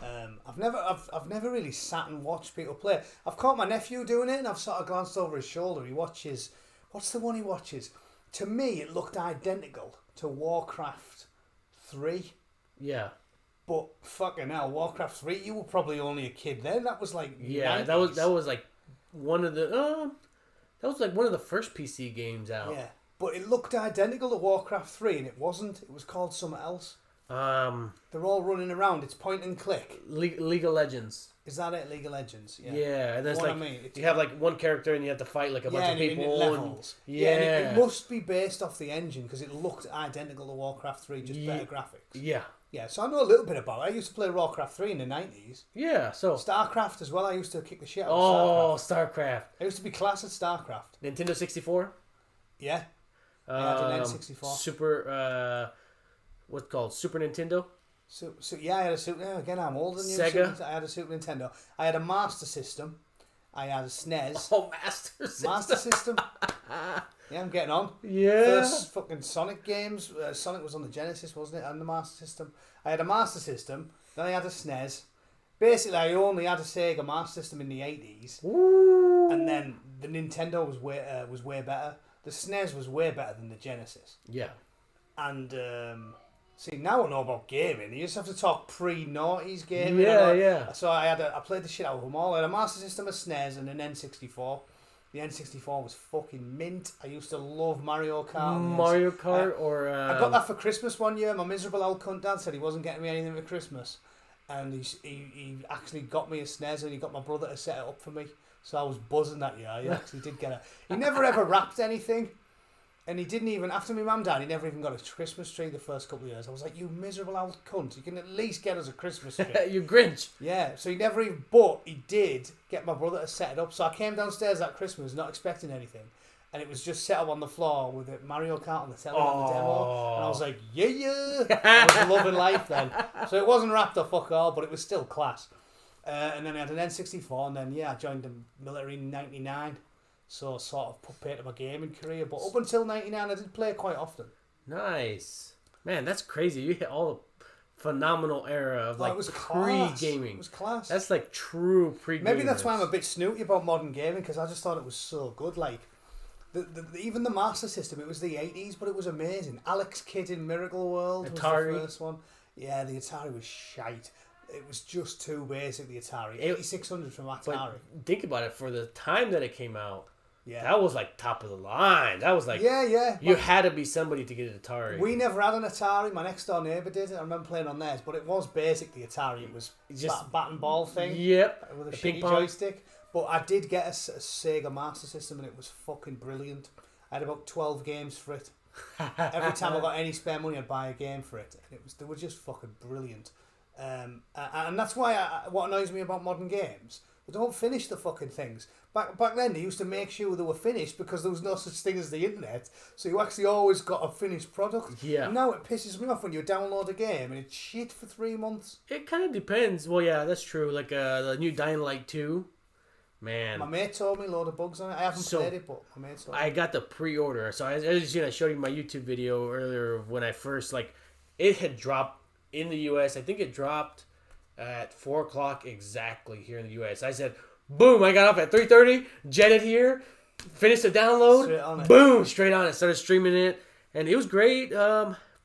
I've never really sat and watched people play. I've caught my nephew doing it, and I've sort of glanced over his shoulder. He watches. What's the one he watches? to me, it looked identical to Warcraft 3. Yeah. But fucking hell, Warcraft 3, you were probably only a kid then. That was like 90s. that was like one of the one of the first PC games out. Yeah. But it looked identical to Warcraft 3 and it wasn't. It was called something else. They're all running around. It's point and click. League of Legends. Is that it? League of Legends. Yeah. Yeah, and that's what like I mean. you have like one character and you have to fight like a bunch of people. Levels. And, And it must be based off the engine because it looked identical to Warcraft 3, just better graphics. Yeah. Yeah, so I know a little bit about it. I used to play Warcraft 3 in the 90s. Yeah, so StarCraft as well. I used to kick the shit out of StarCraft. StarCraft. I used to be class at StarCraft. Nintendo 64. Yeah. I had an N64. Super. What's it called? Super Nintendo. So yeah, I had a Super. Yeah, again, I'm older than you. Sega. I had a Super Nintendo. I had a Master System. I had a SNES. Oh, Master System. Master System. Yeah, I'm getting on. Yeah. First fucking Sonic games. Sonic was on the Genesis, wasn't it? And the Master System. I had a Master System. Then I had a SNES. Basically, I only had a Sega Master System in the 80s. Ooh. And then the Nintendo was way better. The SNES was way better than the Genesis. Yeah. And see, now I know about gaming. You just have to talk pre-noughties gaming. Yeah. So I played the shit out of them all. I had a Master System, a SNES, and an N64. The N64 was fucking mint. I used to love Mario Kart. Mario Kart I got that for Christmas one year. My miserable old cunt dad said he wasn't getting me anything for Christmas. And he actually got me a SNES and he got my brother to set it up for me. So I was buzzing that year. He actually did get it. He never ever wrapped anything. And he didn't even, after my mum died, he never even got a Christmas tree the first couple of years. I was like, you miserable old cunt. You can at least get us a Christmas tree. You Grinch. Yeah, so he never even, but he did get my brother to set it up. So I came downstairs that Christmas not expecting anything. And it was just set up on the floor with a Mario Kart on the telly on the demo. And I was like, yeah. I was loving life then. So it wasn't wrapped or fuck all, but it was still class. And then I had an N64 and then, yeah, I joined the military in 99. So sort of put paid to my gaming career. But up until 99, I did play quite often. Nice. Man, that's crazy. You hit all the phenomenal era of like pre-gaming. It was class. That's like true pre-gaming. Maybe that's why I'm a bit snooty about modern gaming, because I just thought it was so good. Like, even the Master System, it was the 80s, but it was amazing. Alex Kidd in Miracle World Atari. was the first one. Yeah, the Atari was shite. It was just too basic, the Atari. 8600 from Atari. But think about it, for the time that it came out, yeah, that was like top of the line. That was like, yeah. You had to be somebody to get an Atari. We never had an Atari. My next door neighbour did. I remember playing on theirs, but it was basic, the Atari. It was just that bat and ball thing. Yep. With a shitty joystick. But I did get a Sega Master System and it was fucking brilliant. I had about 12 games for it. Every time I got any spare money, I'd buy a game for it. And they were just fucking brilliant. And that's why what annoys me about modern games, they don't finish the fucking things. Back then, they used to make sure they were finished because there was no such thing as the internet. So you actually always got a finished product. Yeah. And now it pisses me off when you download a game and it's shit for 3 months. It kind of depends. Well, yeah, that's true. Like the new Dying Light 2. Man. My mate told me a load of bugs on it. I haven't played it, but my mate told me. I got the pre-order. So as you see, I showed you my YouTube video earlier when I first, it had dropped in the U.S. I think it dropped at 4 o'clock exactly here in the U.S. I said, boom, I got up at 3:30, jetted here, finished the download, boom, straight on it. Started streaming it, and it was great.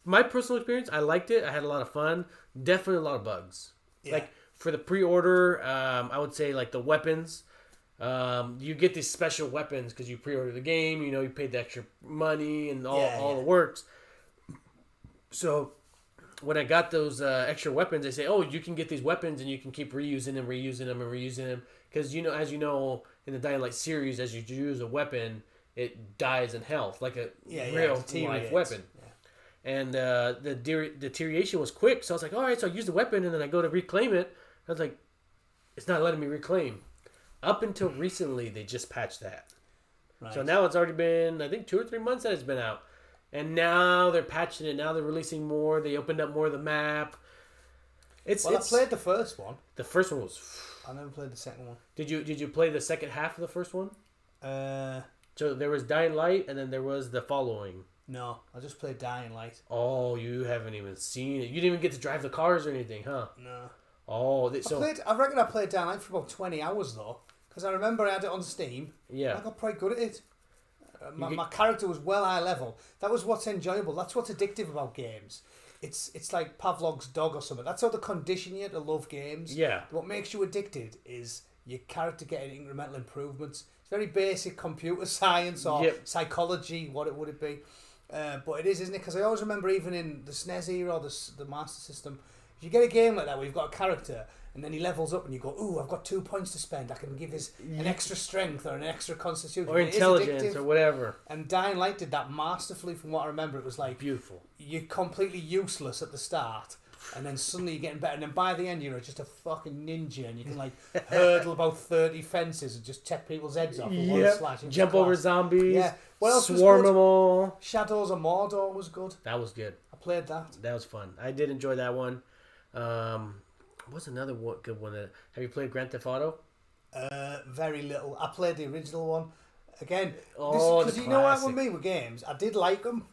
My personal experience, I liked it. I had a lot of fun. Definitely a lot of bugs. Yeah. Like, for the pre-order, I would say, like, the weapons. You get these special weapons because you pre-order the game. You know, you paid the extra money and all the works. So when I got those extra weapons, they say, oh, you can get these weapons and you can keep reusing them. Because, you know, as you know, in the Dying Light series, as you use a weapon, it dies in health, like a real life weapon. Yeah. And the deterioration was quick. So I was like, all right, so I use the weapon and then I go to reclaim it. I was like, it's not letting me reclaim. Up until recently, they just patched that. Right. So now it's already been, I think, 2 or 3 months that it's been out. And now they're patching it. Now they're releasing more. They opened up more of the map. I played the first one. The first one was... I never played the second one. Did you play the second half of the first one? So there was Dying Light, and then there was the following. No, I just played Dying Light. Oh, you haven't even seen it. You didn't even get to drive the cars or anything, huh? No. Oh, I reckon I played Dying Light for about 20 hours, though. Because I remember I had it on Steam. Yeah. I got quite good at it. My character was well high level. That was what's enjoyable. That's what's addictive about games. It's like Pavlov's dog or something. That's how they condition you to love games. Yeah. What makes you addicted is your character getting incremental improvements. It's very basic computer science or psychology. What would it be? But it is, isn't it? Because I always remember, even in the SNES era or the Master System, if you get a game like that where you've got a character and then he levels up and you go, ooh, I've got 2 points to spend. I can give his an extra strength or an extra constitution. Or intelligence or whatever. And Dying Light did that masterfully from what I remember. It was like... Beautiful. You're completely useless at the start. And then suddenly you're getting better. And then by the end, you're just a fucking ninja. And you can like hurdle about 30 fences and just check people's heads off with one slash. Jump over zombies. Yeah. What else Swarm them all. Shadows of Mordor was good. That was good. I played that. That was fun. I did enjoy that one. What's another good one? Have you played Grand Theft Auto? Very little. I played the original one. Again, because you know what with me with games, I did like them.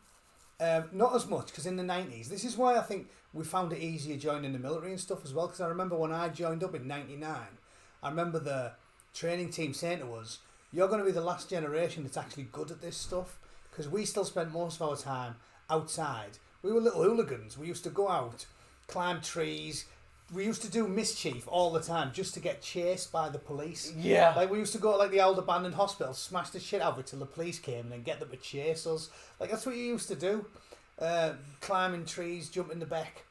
Not as much, because in the 90s, this is why I think we found it easier joining the military and stuff as well, because I remember when I joined up in 99, I remember the training team saying to us, you're going to be the last generation that's actually good at this stuff, because we still spent most of our time outside. We were little hooligans. We used to go out, climb trees. We used to do mischief all the time just to get chased by the police. Yeah. Like, we used to go to, like, the old abandoned hospital, smash the shit out of it till the police came and then get them to chase us. Like, that's what you used to do. Climbing trees, jumping the beck.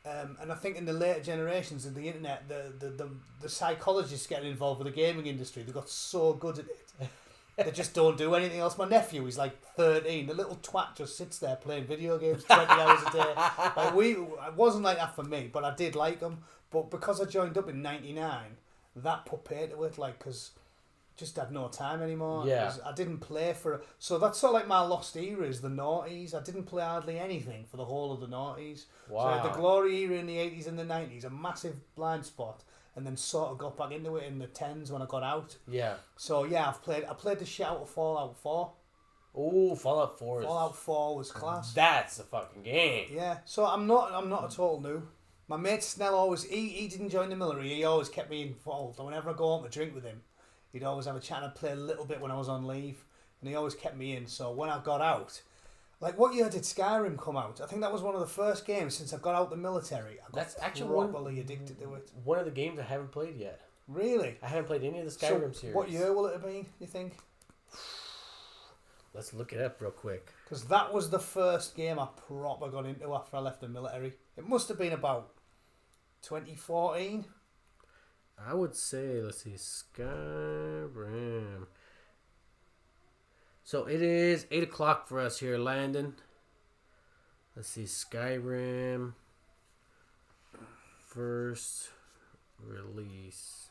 And I think in the later generations of the internet, the psychologists getting involved with the gaming industry, they got so good at it. They just don't do anything else. My nephew is like 13. The little twat just sits there playing video games 20 hours a day. Like it wasn't like that for me, but I did like them. But because I joined up in 99, that put pay to it, like, because just had no time anymore. Yeah. I didn't play for... So that's sort of like my lost era is the noughties. I didn't play hardly anything for the whole of the noughties. Wow. So I had the glory era in the 80s and the 90s, a massive blind spot. And then sort of got back into it in the 10s when I got out. Yeah. So yeah, I played the shit out of Fallout 4. Oh, Fallout 4. Fallout 4 was class. That's a fucking game. Yeah. So I'm not a total noob. My mate Snell always he didn't join the military. He always kept me involved. And whenever I go out to drink with him, he'd always have a chat and I'd play a little bit when I was on leave. And he always kept me in. So when I got out, like, what year did Skyrim come out? I think that was one of the first games since I got out the military. I got properly addicted to it. One of the games I haven't played yet. Really? I haven't played any of the Skyrim series. What year will it have been, you think? Let's look it up real quick. Because that was the first game I proper got into after I left the military. It must have been about 2014. I would say, let's see, Skyrim. So it is 8 o'clock for us here, Landon. Let's see, Skyrim. First release.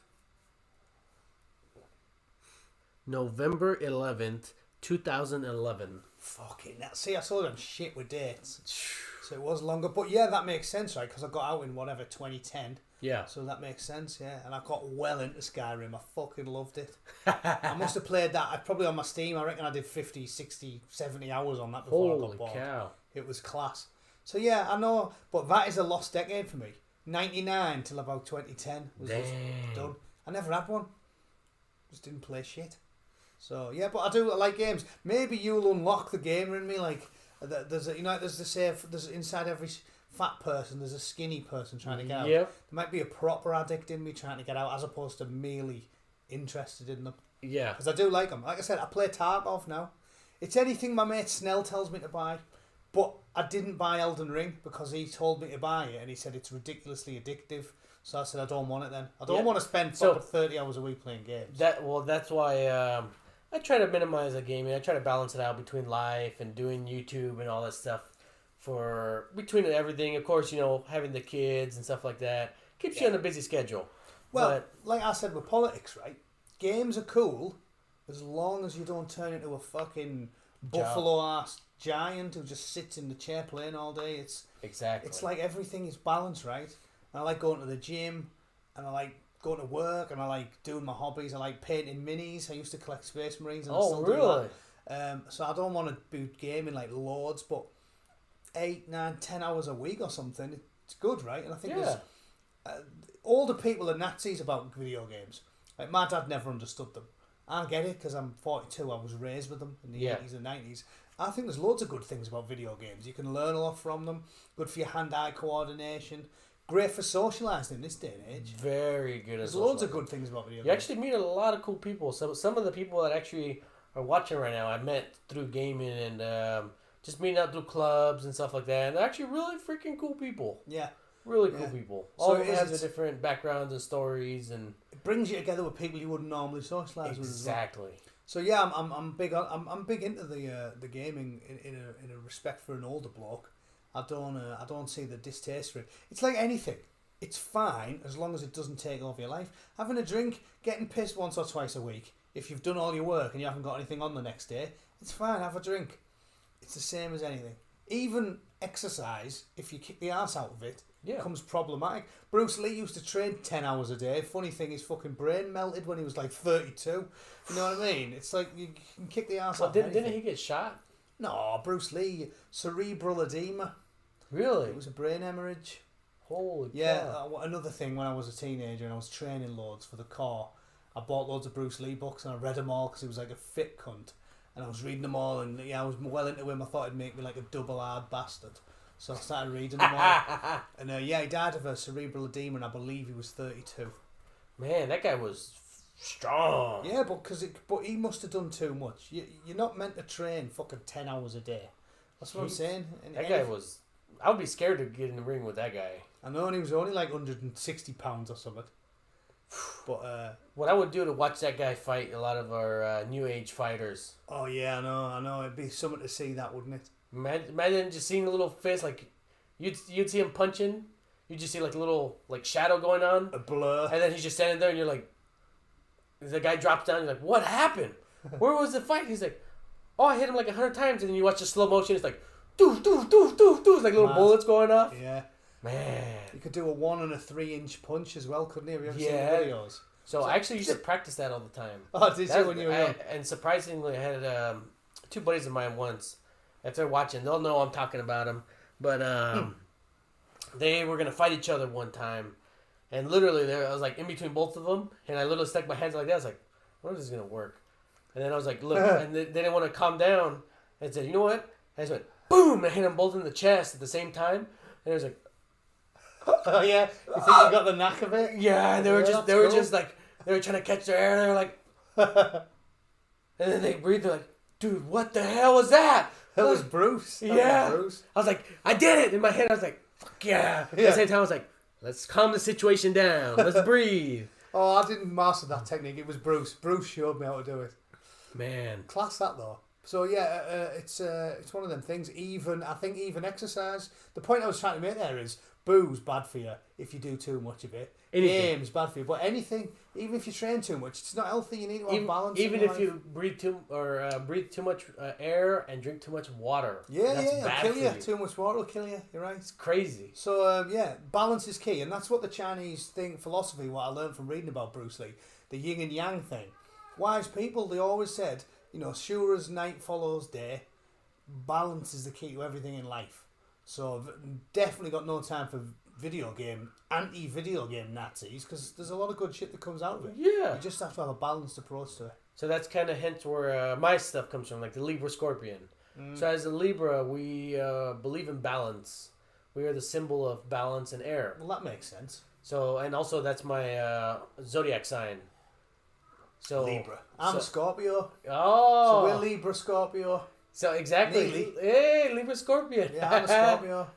November 11th, 2011. Fucking that. See, I saw them shit with dates. So it was longer. But yeah, that makes sense, right? Because I got out in 2010. Yeah. So that makes sense, yeah. And I got well into Skyrim. I fucking loved it. I must have played that. Probably on my Steam, I reckon I did 50, 60, 70 hours on that before I got bored. Holy cow. It was class. So yeah, I know. But that is a lost decade for me. 99 till about 2010 was just done. I never had one. Just didn't play shit. So yeah, but I like games. Maybe you'll unlock the gamer in me. Like there's there's inside every fat person there's a skinny person trying to get out. Yep. There might be a proper addict in me trying to get out, as opposed to merely interested in them. Yeah. Because I do like them. Like I said, I play Tarkov now. It's anything my mate Snell tells me to buy. But I didn't buy Elden Ring because he told me to buy it and he said it's ridiculously addictive. So I said I don't want it then. I don't want to spend 30 hours a week playing games. That's why I try to minimize the gaming. I try to balance it out between life and doing YouTube and all that stuff. Between everything, of course, having the kids and stuff like that keeps you on a busy schedule. Well, like I said with politics, right? Games are cool as long as you don't turn into a fucking buffalo-ass giant who just sits in the chair playing all day. It's like everything is balanced, right? And I like going to the gym, and I like going to work, and I like doing my hobbies. I like painting minis. I used to collect Space Marines, and I still do that. So I don't want to be gaming like loads, but 8, 9, 10 hours a week or something, it's good, right? And I think there's all the people are Nazis about video games. Like, my dad never understood them. I get it because I'm 42. I was raised with them in the 80s and 90s. I think there's loads of good things about video games. You can learn a lot from them. Good for your hand-eye coordination. Great for socialising in this day and age. Very good. There's loads of good things about video games. You actually meet a lot of cool people. So some of the people that actually are watching right now, I met through gaming and just meeting out through clubs and stuff like that. And they're actually really freaking cool people. Yeah. Really cool people. All of them have their different backgrounds and stories, and it brings you together with people you wouldn't normally socialise with. Exactly. So yeah, I'm big into the gaming in a respect for an older bloke. I don't see the distaste for it. It's like anything. It's fine as long as it doesn't take over your life. Having a drink, getting pissed once or twice a week. If you've done all your work and you haven't got anything on the next day, it's fine. Have a drink. It's the same as anything. Even exercise, if you kick the arse out of it, becomes problematic. Bruce Lee used to train 10 hours a day. Funny thing, his fucking brain melted when he was like 32. You know what I mean? It's like you can kick the arse out of anything. Didn't he get shot? No, Bruce Lee, cerebral edema. Really? It was a brain hemorrhage. Holy Another thing, when I was a teenager and I was training loads for the corps, I bought loads of Bruce Lee books and I read them all because he was like a fit cunt. And I was reading them all, and I was well into him. I thought it'd make me like a double hard bastard. So I started reading them all. And he died of a cerebral edema, and I believe he was 32. Man, that guy was strong. Yeah, but he must have done too much. You're not meant to train fucking 10 hours a day. That's what I'm saying. That guy was... I would be scared to get in the ring with that guy. I know, and he was only like 160 pounds or something. But what I would do to watch that guy fight a lot of our new age fighters. Oh yeah, I know. It'd be something to see, that, wouldn't it? Imagine just seeing a little fist, like you'd see him punching. You just see like a little like shadow going on, a blur, and then he's just standing there, and you're like, the guy drops down. You're like, what happened? Where was the fight? He's like, oh, I hit him like 100 times, and then you watch the slow motion. It's like, doof doof doof doof doof, like little bullets going off. Yeah. Man. You could do a 1 and a 3-inch punch as well, couldn't you? Have you ever seen the videos? So I actually used to practice that all the time. Oh, did you when you were young? And surprisingly, I had two buddies of mine once. If they're watching, they'll know I'm talking about them. But they were going to fight each other one time. And literally, I was like in between both of them. And I literally stuck my hands like that. I was like, I wonder if this is going to work. And then I was like, look. And they didn't want to calm down. And said, you know what? I just went, boom. And I hit them both in the chest at the same time. And it was like, oh yeah, you think you got the knack of it? Yeah, and they were just like they were trying to catch their air. They were like, and then they breathed. They're like, dude, what the hell was that? That was Bruce. Yeah, Bruce. I was like, I did it in my head. I was like, fuck yeah. At the same time, I was like, let's calm the situation down. Let's breathe. Oh, I didn't master that technique. It was Bruce. Bruce showed me how to do it. Man, class that though. So yeah, it's one of them things. I think even exercise. The point I was trying to make there is booze bad for you if you do too much of it. Games bad for you, but anything, even if you train too much, it's not healthy. You need to have balance. Even if you breathe too much air and drink too much water. It'll kill you. Too much water will kill you. You're right. It's crazy. So balance is key, and that's what the Chinese philosophy. What I learned from reading about Bruce Lee, the yin and yang thing. Wise people, they always said, sure as night follows day, balance is the key to everything in life. So I've definitely got no time for anti-video game Nazis, because there's a lot of good shit that comes out of it. Yeah. You just have to have a balanced approach to it. So that's kind of hence where my stuff comes from, like the Libra Scorpion. So as a Libra, we believe in balance. We are the symbol of balance and air. Well, that makes sense. So, and also that's my zodiac sign. So Libra. I'm a Scorpio. Oh. So we're Libra, Scorpio. So exactly. Hey, Libra Scorpion. Yeah, I'm a Scorpio.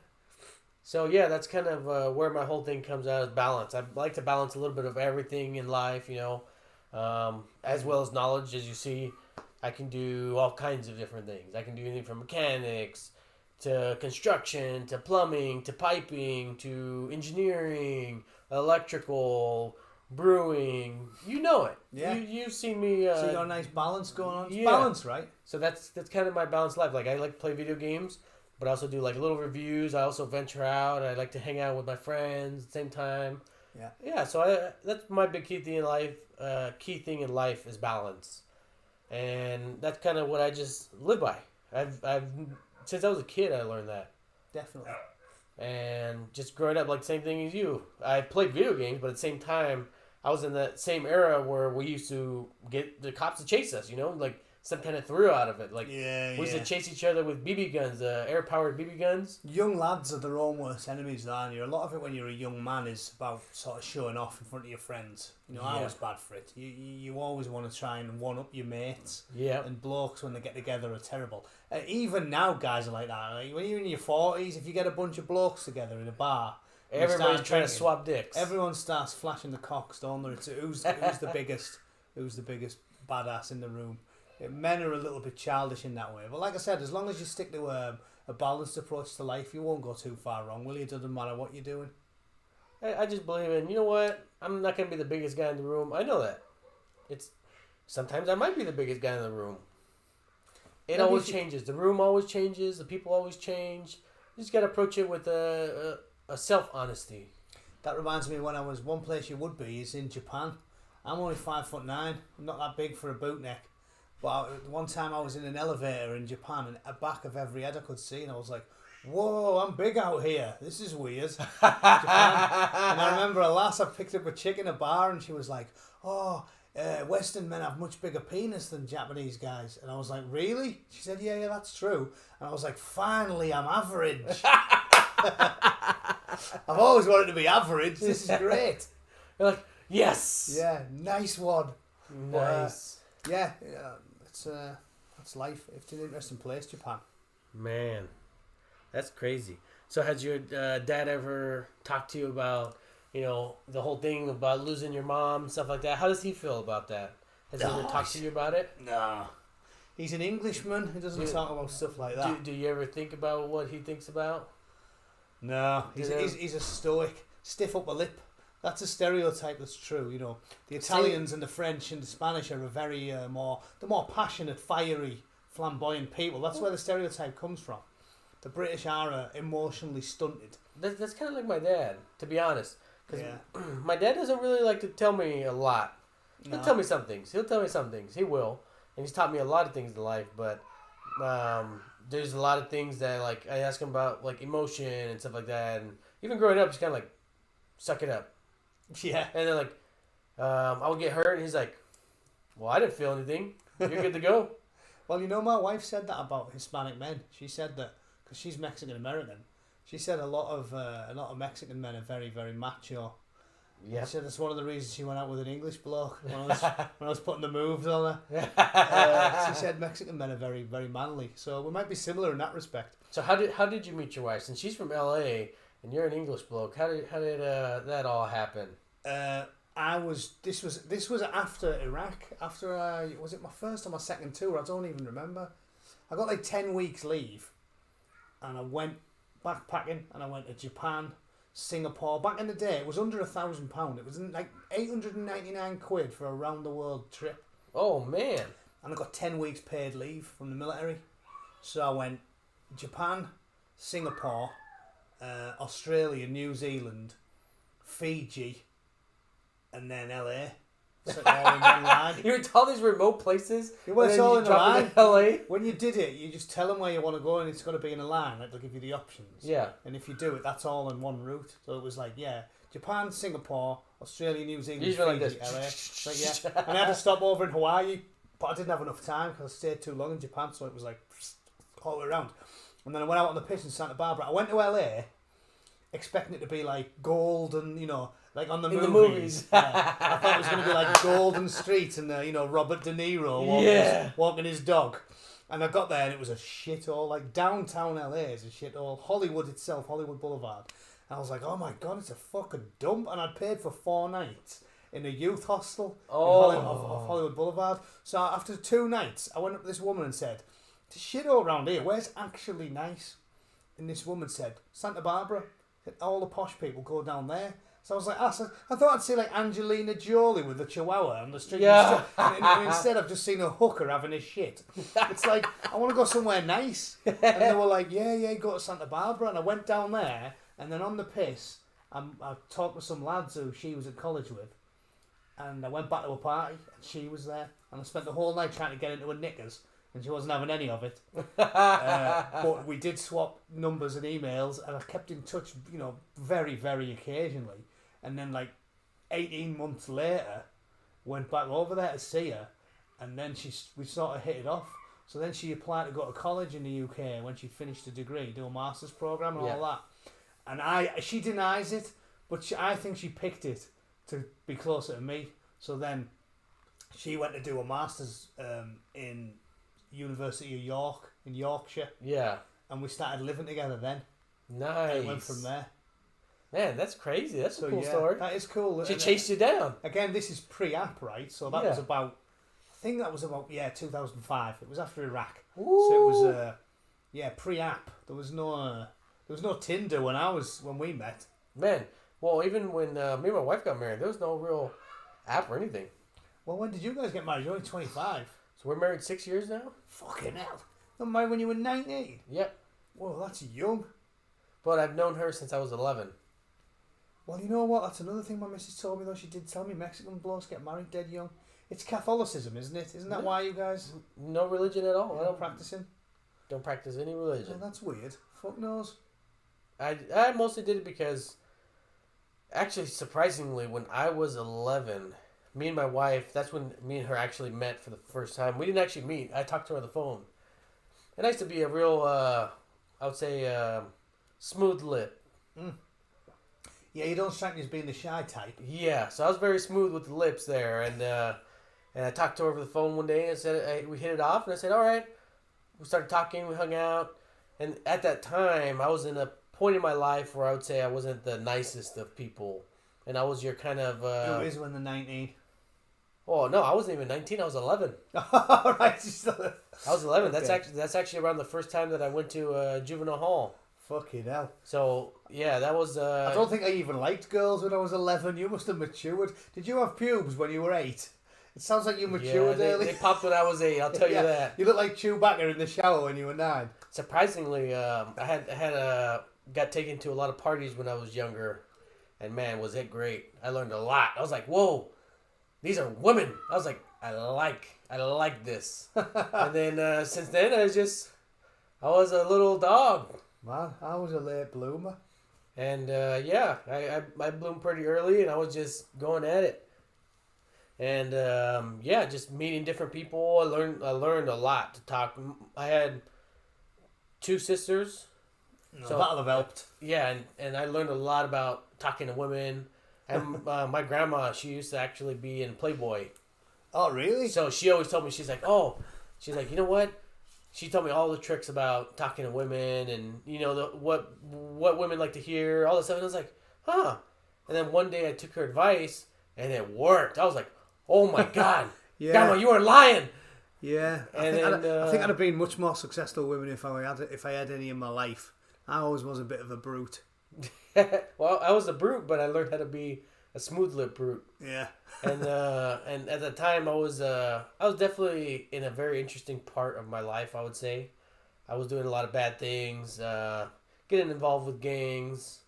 So yeah, that's kind of where my whole thing comes out, is balance. I like to balance a little bit of everything in life, as well as knowledge. As you see, I can do all kinds of different things. I can do anything from mechanics to construction to plumbing to piping to engineering, electrical, brewing. You know it. Yeah. You've seen me. So you got a nice balance going on. It's balance, right? So that's kind of my balanced life. Like I like to play video games, but I also do like little reviews. I also venture out. I like to hang out with my friends at the same time. Yeah. Yeah. So that's my big key thing in life. Key thing in life is balance, and that's kind of what I just live by. I've since I was a kid, I learned that. Definitely. And just growing up, like same thing as you. I played video games, but at the same time, I was in that same era where we used to get the cops to chase us, like some kind of thrill out of it. Like, we used to chase each other with BB guns, air-powered BB guns. Young lads are their own worst enemies, aren't you? A lot of it when you're a young man is about sort of showing off in front of your friends. I was bad for it. You always want to try and one-up your mates. Yeah. And blokes, when they get together, are terrible. Even now, guys are like that. Like, when you're in your 40s, if you get a bunch of blokes together in a bar... Everybody's trying to swap dicks. Everyone starts flashing the cocks, don't they? It's who's the biggest badass in the room. Men are a little bit childish in that way. But like I said, as long as you stick to a balanced approach to life, you won't go too far wrong, will you? It doesn't matter what you're doing. I just believe in, you know what? I'm not going to be the biggest guy in the room. I know that. Sometimes I might be the biggest guy in the room. It always changes. The room always changes. The people always change. You just got to approach it with a self-honesty. That reminds me, one place you would be is in Japan. I'm only 5'9". I'm not that big for a bootneck. But one time I was in an elevator in Japan, and at the back of every head I could see, and I was like, whoa, I'm big out here. This is weird. Japan. And I remember a lass, I picked up a chick in a bar, and she was like, Western men have much bigger penis than Japanese guys. And I was like, really? She said, yeah, that's true. And I was like, finally, I'm average. I've always wanted to be average. This is great. You're like, yes. Yeah, nice one. Nice. That's life. It's an interesting place, Japan. Man, that's crazy. So has your dad ever talked to you about, the whole thing about losing your mom and stuff like that? How does he feel about that? Has he ever talked to you about it? No. He's an Englishman. He doesn't talk about stuff like that. Do you ever think about what he thinks about? No. He's a stoic, stiff upper lip. That's a stereotype that's true, The Italians and the French and the Spanish are the more passionate, fiery, flamboyant people. That's where the stereotype comes from. The British are emotionally stunted. That's kind of like my dad, to be honest. Because my dad doesn't really like to tell me a lot. He'll tell me some things. He will. And he's taught me a lot of things in life, but there's a lot of things that, like, I ask him about, like, emotion and stuff like that. And even growing up, he's kind of like, suck it up. Yeah. And then, like, I would get hurt, and he's like, well, I didn't feel anything. You're good to go. Well, my wife said that about Hispanic men. She said that, because she's Mexican-American, she said a lot of Mexican men are very, very macho. Yeah. She said that's one of the reasons she went out with an English bloke when I was putting the moves on her. She said Mexican men are very, very manly. So we might be similar in that respect. So how did you meet your wife? Since she's from LA and you're an English bloke, how did that all happen? This was after Iraq. After was it my first or my second tour? I don't even remember. I got like 10 weeks leave, and I went backpacking, and I went to Japan, Singapore. Back in the day, it was under £1,000. It was like 899 quid for a round the world trip. Oh man! And I got 10 weeks paid leave from the military, so I went Japan, Singapore, Australia, New Zealand, Fiji, and then LA. So all in one line. You were to all these remote places. It was all in a line. LA. When you did it, you just tell them where you want to go, and it's got to be in a line. Like, they'll give you the options. Yeah. And if you do it, that's all in one route. So it was like, Japan, Singapore, Australia, New Zealand, Fiji, like this. LA. Like, and I had to stop over in Hawaii, but I didn't have enough time because I stayed too long in Japan, so it was like all the way around. And then I went out on the pitch in Santa Barbara. I went to LA expecting it to be like gold and, like on the movies. Yeah. I thought it was going to be like Golden Street and, Robert De Niro walking his dog. And I got there and it was a shithole. Like, downtown LA is a shithole. Hollywood itself, Hollywood Boulevard. And I was like, oh my God, it's a fucking dump. And I'd paid for 4 nights in a youth hostel of Hollywood Boulevard. So after 2 nights, I went up to this woman and said, it's a shithole around here. Where's actually nice? And this woman said, Santa Barbara. All the posh people go down there. So I was like, I thought I'd see like Angelina Jolie with the chihuahua on the street. Yeah. And instead I've just seen a hooker having a shit. It's like, I want to go somewhere nice. And they were like, yeah, go to Santa Barbara. And I went down there, and then on the piss, I talked to some lads who she was at college with. And I went back to a party, and she was there. And I spent the whole night trying to get into her knickers. And she wasn't having any of it. But we did swap numbers and emails, and I kept in touch, very, very occasionally. And then, like, 18 months later, went back over there to see her, and then we sort of hit it off. So then she applied to go to college in the UK when she finished a degree, do a master's program and all that. And she denies it, but I think she picked it to be closer to me. So then she went to do a master's in University of York in Yorkshire. Yeah. And we started living together then. Nice. And it went from there. Man, that's crazy. That's a cool story. That is cool. She chased you down. Again, this is pre-app, right? So that was about, I think that was about 2005. It was after Iraq. Ooh. So it was pre-app. There was no Tinder when we met. Man, well, even when me and my wife got married, there was no real app or anything. Well, when did you guys get married? You're only 25. So we're married 6 years now. Fucking hell! You got married when you were 19. Yep. Whoa, that's young. But I've known her since I was 11. Well, you know what? That's another thing my missus told me, though. She did tell me Mexican blokes get married dead young. It's Catholicism, isn't it? Isn't that why you guys... No religion at all. I don't practicing? Don't practice any religion. Well, that's weird. Fuck knows. I mostly did it because... Actually, surprisingly, when I was 11, me and my wife, that's when me and her actually met for the first time. We didn't actually meet. I talked to her on the phone. And I used to be a real, I would say, smooth lip. Mm. Yeah, you don't strike me as being the shy type. Yeah, so I was very smooth with the lips there. And I talked to her over the phone one day and said, we hit it off. And I said, all right. We started talking. We hung out. And at that time, I was in a point in my life where I would say I wasn't the nicest of people. And I was your kind of... Who is when they're 19? Oh, no, I wasn't even 19. I was 11. All right. I was 11. Okay. That's actually around the first time that I went to juvenile hall. Fucking hell. So, yeah, that was... I don't think I even liked girls when I was 11. You must have matured. Did you have pubes when you were 8? It sounds like you matured early. They popped when I was 8, I'll tell you that. You look like Chewbacca in the shower when you were 9. Surprisingly, got taken to a lot of parties when I was younger. And, man, was it great. I learned a lot. I was like, whoa, these are women. I was like, I like this. And then since then, I was a little dog. Man, I was a late bloomer. And, I bloomed pretty early, and I was just going at it. And, just meeting different people. I learned a lot to talk. I had 2 sisters. So that'll have helped. Yeah, and I learned a lot about talking to women. And my grandma, she used to actually be in Playboy. Oh, really? So she always told me, she's like, you know what? She told me all the tricks about talking to women and, you know, what women like to hear, all this stuff. And I was like, huh. And then one day I took her advice, and it worked. I was like, oh, my God. Yeah. Grandma, you were lying. Yeah. I think I'd have been much more successful with women if I had any in my life. I always was a bit of a brute. Well, I was a brute, but I learned how to be a smooth lip brute. Yeah. And at the time, I was definitely in a very interesting part of my life. I would say, I was doing a lot of bad things, getting involved with gangs,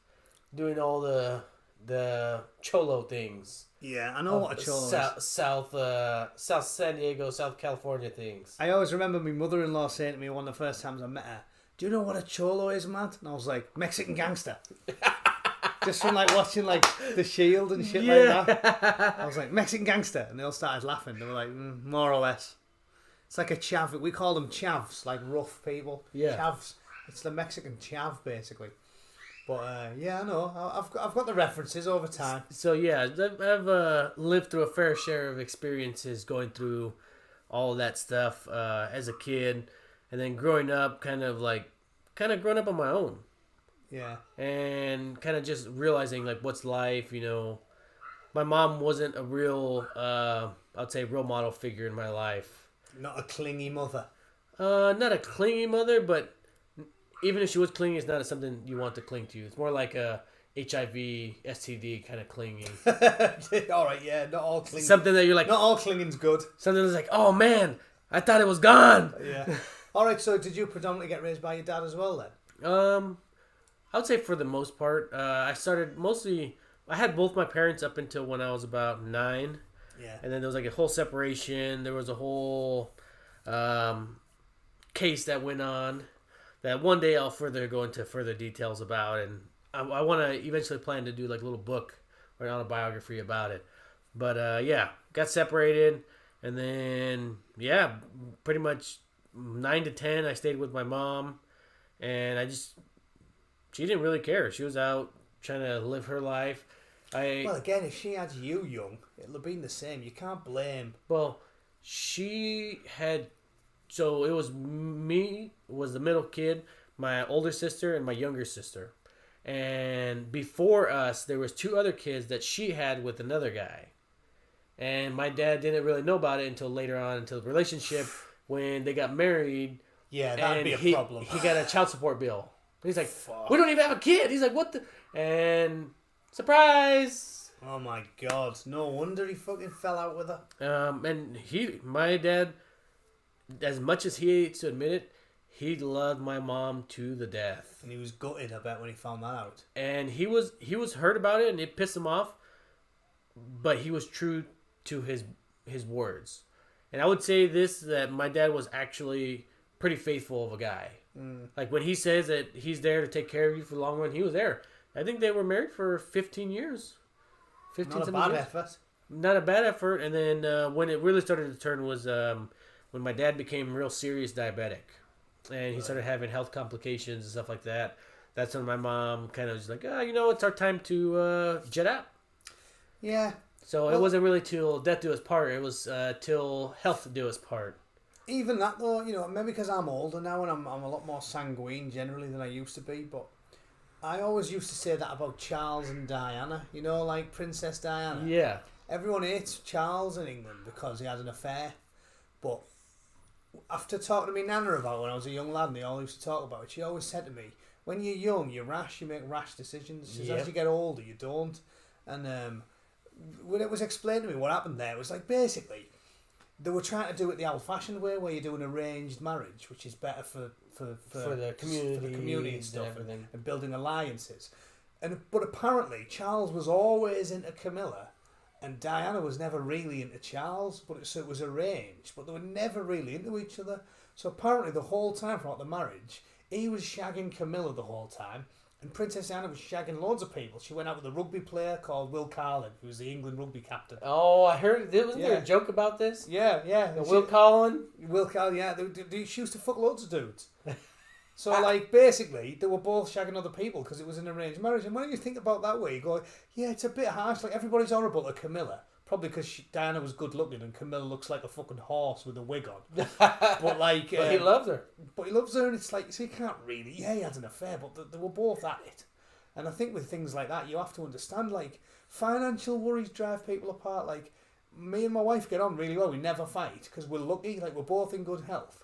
doing all the cholo things. Yeah, I know what a cholo is. South San Diego, South California things. I always remember my mother-in-law saying to me one of the first times I met her, "Do you know what a cholo is, man?" And I was like, "Mexican gangster." Just from like watching like The Shield and shit like that. I was like, "Mexican gangster," and they all started laughing. They were like, more or less. It's like a chav. We call them chavs, like rough people. Yeah. Chavs. It's the Mexican chav, basically. But I know. I've got the references over time. So yeah, I've lived through a fair share of experiences going through all of that stuff as a kid, and then growing up, kind of growing up on my own. Yeah. And kind of just realizing like what's life, you know. My mom wasn't a real, I'd say, role model figure in my life. Not a clingy mother. Not a clingy mother, but even if she was clingy, it's not something you want to cling to. It's more like a HIV, STD kind of clinging. All right, yeah, not all clinging. Something that you're like... Not all clinging's good. Something that's like, oh man, I thought it was gone. Yeah. All right, so did you predominantly get raised by your dad as well then? I would say for the most part. I started mostly... I had both my parents up until when I was about 9. Yeah. And then there was like a whole separation. There was a whole case that went on that one day I'll further go into further details about. And I want to eventually plan to do like a little book an autobiography about it. But yeah, got separated, and then yeah, pretty much 9 to 10, I stayed with my mom, and she didn't really care. She was out trying to live her life. Well, again, if she had you young, it'll have been the same. You can't blame. Well, she had. So it was me, was the middle kid, my older sister, and my younger sister. And before us, there was 2 other kids that she had with another guy. And my dad didn't really know about it until later on, until the relationship, when they got married. Yeah, that'd be a problem. He got a child support bill. He's like, Fuck. we don't even have a kid. He's like, what the? And surprise! Oh my God! No wonder he fucking fell out with her. And my dad, as much as he hates to admit it, he loved my mom to the death. And he was gutted, I bet, when he found that out. And he was hurt about it, and it pissed him off. But he was true to his words. And I would say this, that my dad was actually pretty faithful of a guy. Like when he says that he's there to take care of you for the long run, he was there. I think they were married for 15 years. Not a bad effort. Not a bad effort. And then when it really started to turn was when my dad became real serious diabetic. And he started having health complications and stuff like that. That's when my mom kind of was like, it's our time to jet out. Yeah. So it wasn't really till death do us part. It was till health do us part. Even that though, maybe because I'm older now and I'm a lot more sanguine generally than I used to be, but I always used to say that about Charles and Diana, like Princess Diana. Yeah. Everyone hates Charles in England because he had an affair, but after talking to me Nana about it when I was a young lad and they all used to talk about it, she always said to me, when you're young, you're rash, you make rash decisions. She says, as you get older, you don't. And when it was explained to me what happened there, it was like basically they were trying to do it the old-fashioned way, where you do an arranged marriage, which is better for the community and stuff, and everything, and building alliances. But apparently Charles was always into Camilla, and Diana was never really into Charles. So it was arranged, but they were never really into each other. So apparently the whole time throughout the marriage, he was shagging Camilla the whole time. And Princess Diana was shagging loads of people. She went out with a rugby player called Will Carlin, who was the England rugby captain. Oh, I heard. Wasn't there a joke about this? Yeah. Will Carlin? Will Carlin, yeah. She used to fuck loads of dudes. So, basically, they were both shagging other people because it was an arranged marriage. And when you think about that way, you go, yeah, it's a bit harsh. Like, everybody's horrible to Camilla. Probably because Diana was good looking and Camilla looks like a fucking horse with a wig on. But he loves her. But he loves her, and it's like, so you can't really. Yeah, he had an affair, but they were both at it. And I think with things like that, you have to understand, financial worries drive people apart. Like, me and my wife get on really well. We never fight because we're lucky. Like, we're both in good health.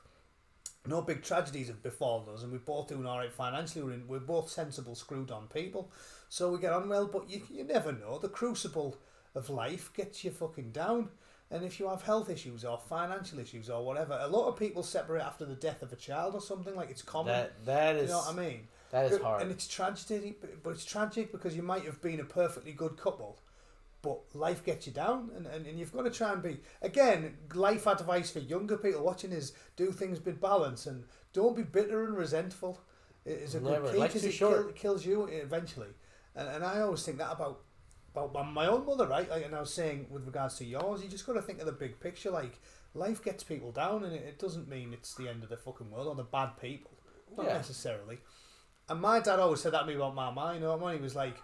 No big tragedies have befallen us, and we're both doing all right financially. We're both sensible, screwed-on people. So we get on well, but you never know. The crucible of life gets you fucking down, and if you have health issues or financial issues or whatever, a lot of people separate after the death of a child or something. Like, it's common. That is, you know what I mean? That is hard, and it's tragedy, but it's tragic because you might have been a perfectly good couple, but life gets you down, and you've got to try and be, again, life advice for younger people watching is do things with balance and don't be bitter and resentful. It is a good key because it kills you eventually, and I always think that about my own mother, right? And I was saying with regards to yours, you just got to think of the big picture. Like, life gets people down, and it doesn't mean it's the end of the fucking world or the bad people, not necessarily. And my dad always said that to me about my mum. He was like,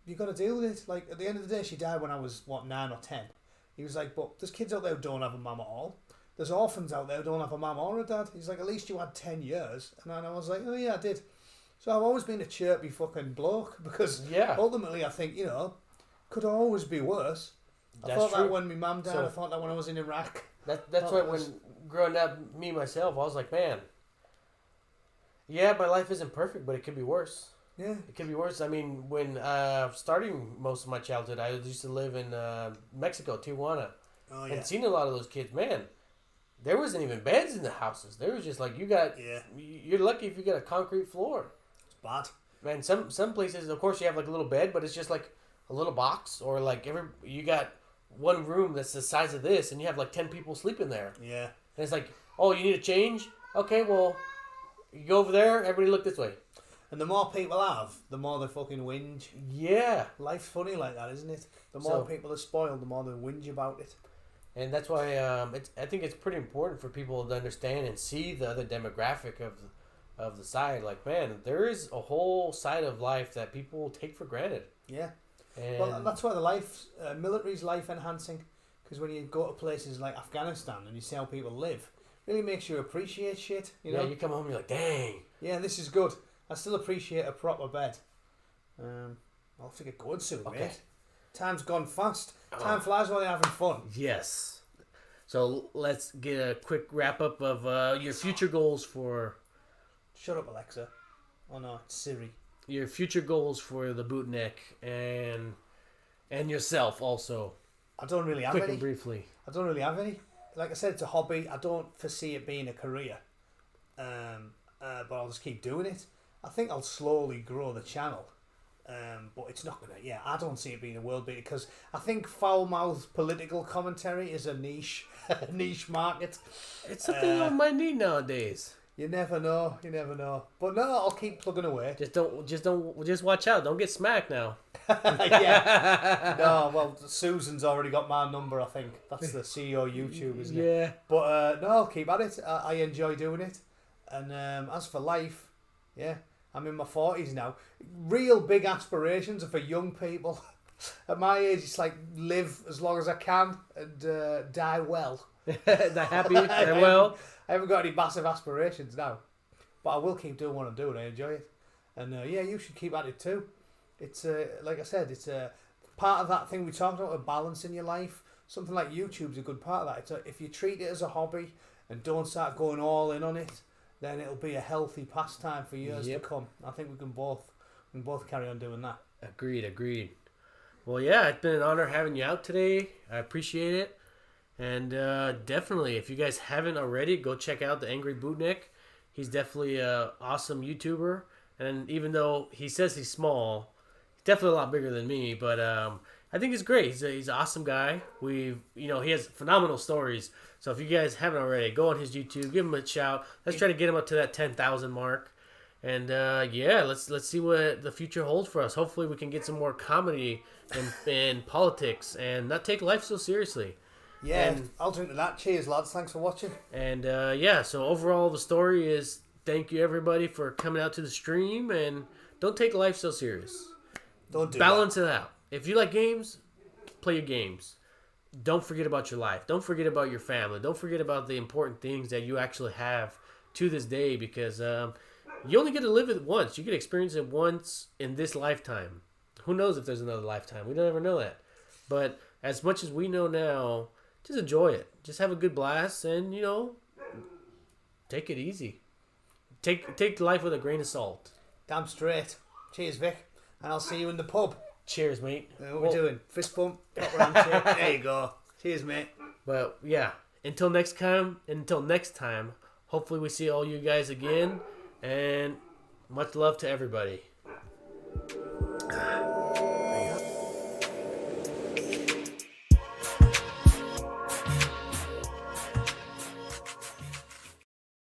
you got to deal with it. Like, at the end of the day, she died when I was 9 or 10. He was like, but there's kids out there who don't have a mum at all. There's orphans out there who don't have a mum or a dad. He's like, at least you had 10 years. And I was like, oh yeah, I did. So I've always been a chirpy fucking bloke because ultimately I think, could always be worse. I thought that when my mum died. I thought that when I was in Iraq. That's why when growing up, me myself, I was like, man, yeah, my life isn't perfect, but it could be worse. Yeah, it could be worse. I mean, when starting most of my childhood, I used to live in Mexico, Tijuana, and seen a lot of those kids. Man, there wasn't even beds in the houses. There was just like you're lucky if you got a concrete floor. It's bad. Man, some places, of course, you have like a little bed, but it's just like a little box, or like you got one room that's the size of this, and you have like 10 people sleeping there. Yeah, and it's like, oh, you need a change? Okay, well, you go over there. Everybody look this way. And the more people have, the more they fucking whinge. Yeah. Life's funny like that, isn't it? The more people are spoiled, the more they whinge about it. And that's why I think it's pretty important for people to understand and see the other demographic of the side. Like, man, there is a whole side of life that people take for granted. Yeah. And well, that's why the military's life enhancing. Because when you go to places like Afghanistan and you see how people live, it really makes you appreciate shit. You know? Yeah, you come home and you're like, dang. Yeah, this is good. I still appreciate a proper bed. I'll have to get going soon, mate. Time's gone fast. Time flies while you're having fun. Yes. So let's get a quick wrap up of your future goals for... Shut up, Alexa. Oh no, it's Siri. Your future goals for the Bootneck and yourself also. I don't really have Quick any. and briefly. I don't really have any. Like I said, it's a hobby. I don't foresee it being a career. But I'll just keep doing it. I think I'll slowly grow the channel. But it's not going to... Yeah, I don't see it being a world beater because I think foul-mouthed political commentary is a niche market. It's something I might need nowadays. You never know. But no, I'll keep plugging away. Just watch out. Don't get smacked now. Yeah. No, well, Susan's already got my number, I think. That's the CEO of YouTube, isn't it? Yeah. But no, I'll keep at it. I enjoy doing it. And as for life, yeah, I'm in my 40s now. Real big aspirations are for young people. At my age, it's like live as long as I can and die well. Die happy, die well. I haven't got any massive aspirations now. But I will keep doing what I'm doing. I enjoy it. And yeah, you should keep at it too. It's like I said, it's a part of that thing we talked about, a balance in your life. Something like YouTube's a good part of that. If you treat it as a hobby and don't start going all in on it, then it'll be a healthy pastime for years to come. I think we can both carry on doing that. Agreed. Well, yeah, it's been an honor having you out today. I appreciate it. And definitely, if you guys haven't already, go check out the Angry Bootneck. He's definitely an awesome YouTuber. And even though he says he's small, he's definitely a lot bigger than me. But I think he's great. He's an awesome guy. He has phenomenal stories. So if you guys haven't already, go on his YouTube, give him a shout. Let's try to get him up to that 10,000 mark. And yeah, let's see what the future holds for us. Hopefully we can get some more comedy and politics and not take life so seriously. Yeah, I'll drink to that. Cheers, lads. Thanks for watching. And yeah, so overall the story is thank you everybody for coming out to the stream, and don't take life so serious. Don't balance it out. If you like games, play your games. Don't forget about your life. Don't forget about your family. Don't forget about the important things that you actually have to this day, because you only get to live it once. You get to experience it once in this lifetime. Who knows if there's another lifetime? We don't ever know that. But as much as we know now, just enjoy it. Just have a good blast and, take it easy. Take life with a grain of salt. Damn straight. Cheers, Vic. And I'll see you in the pub. Cheers, mate. What we doing? Fist bump? Proper handshake. There you go. Cheers, mate. But, yeah. Until next time, hopefully we see all you guys again. And much love to everybody.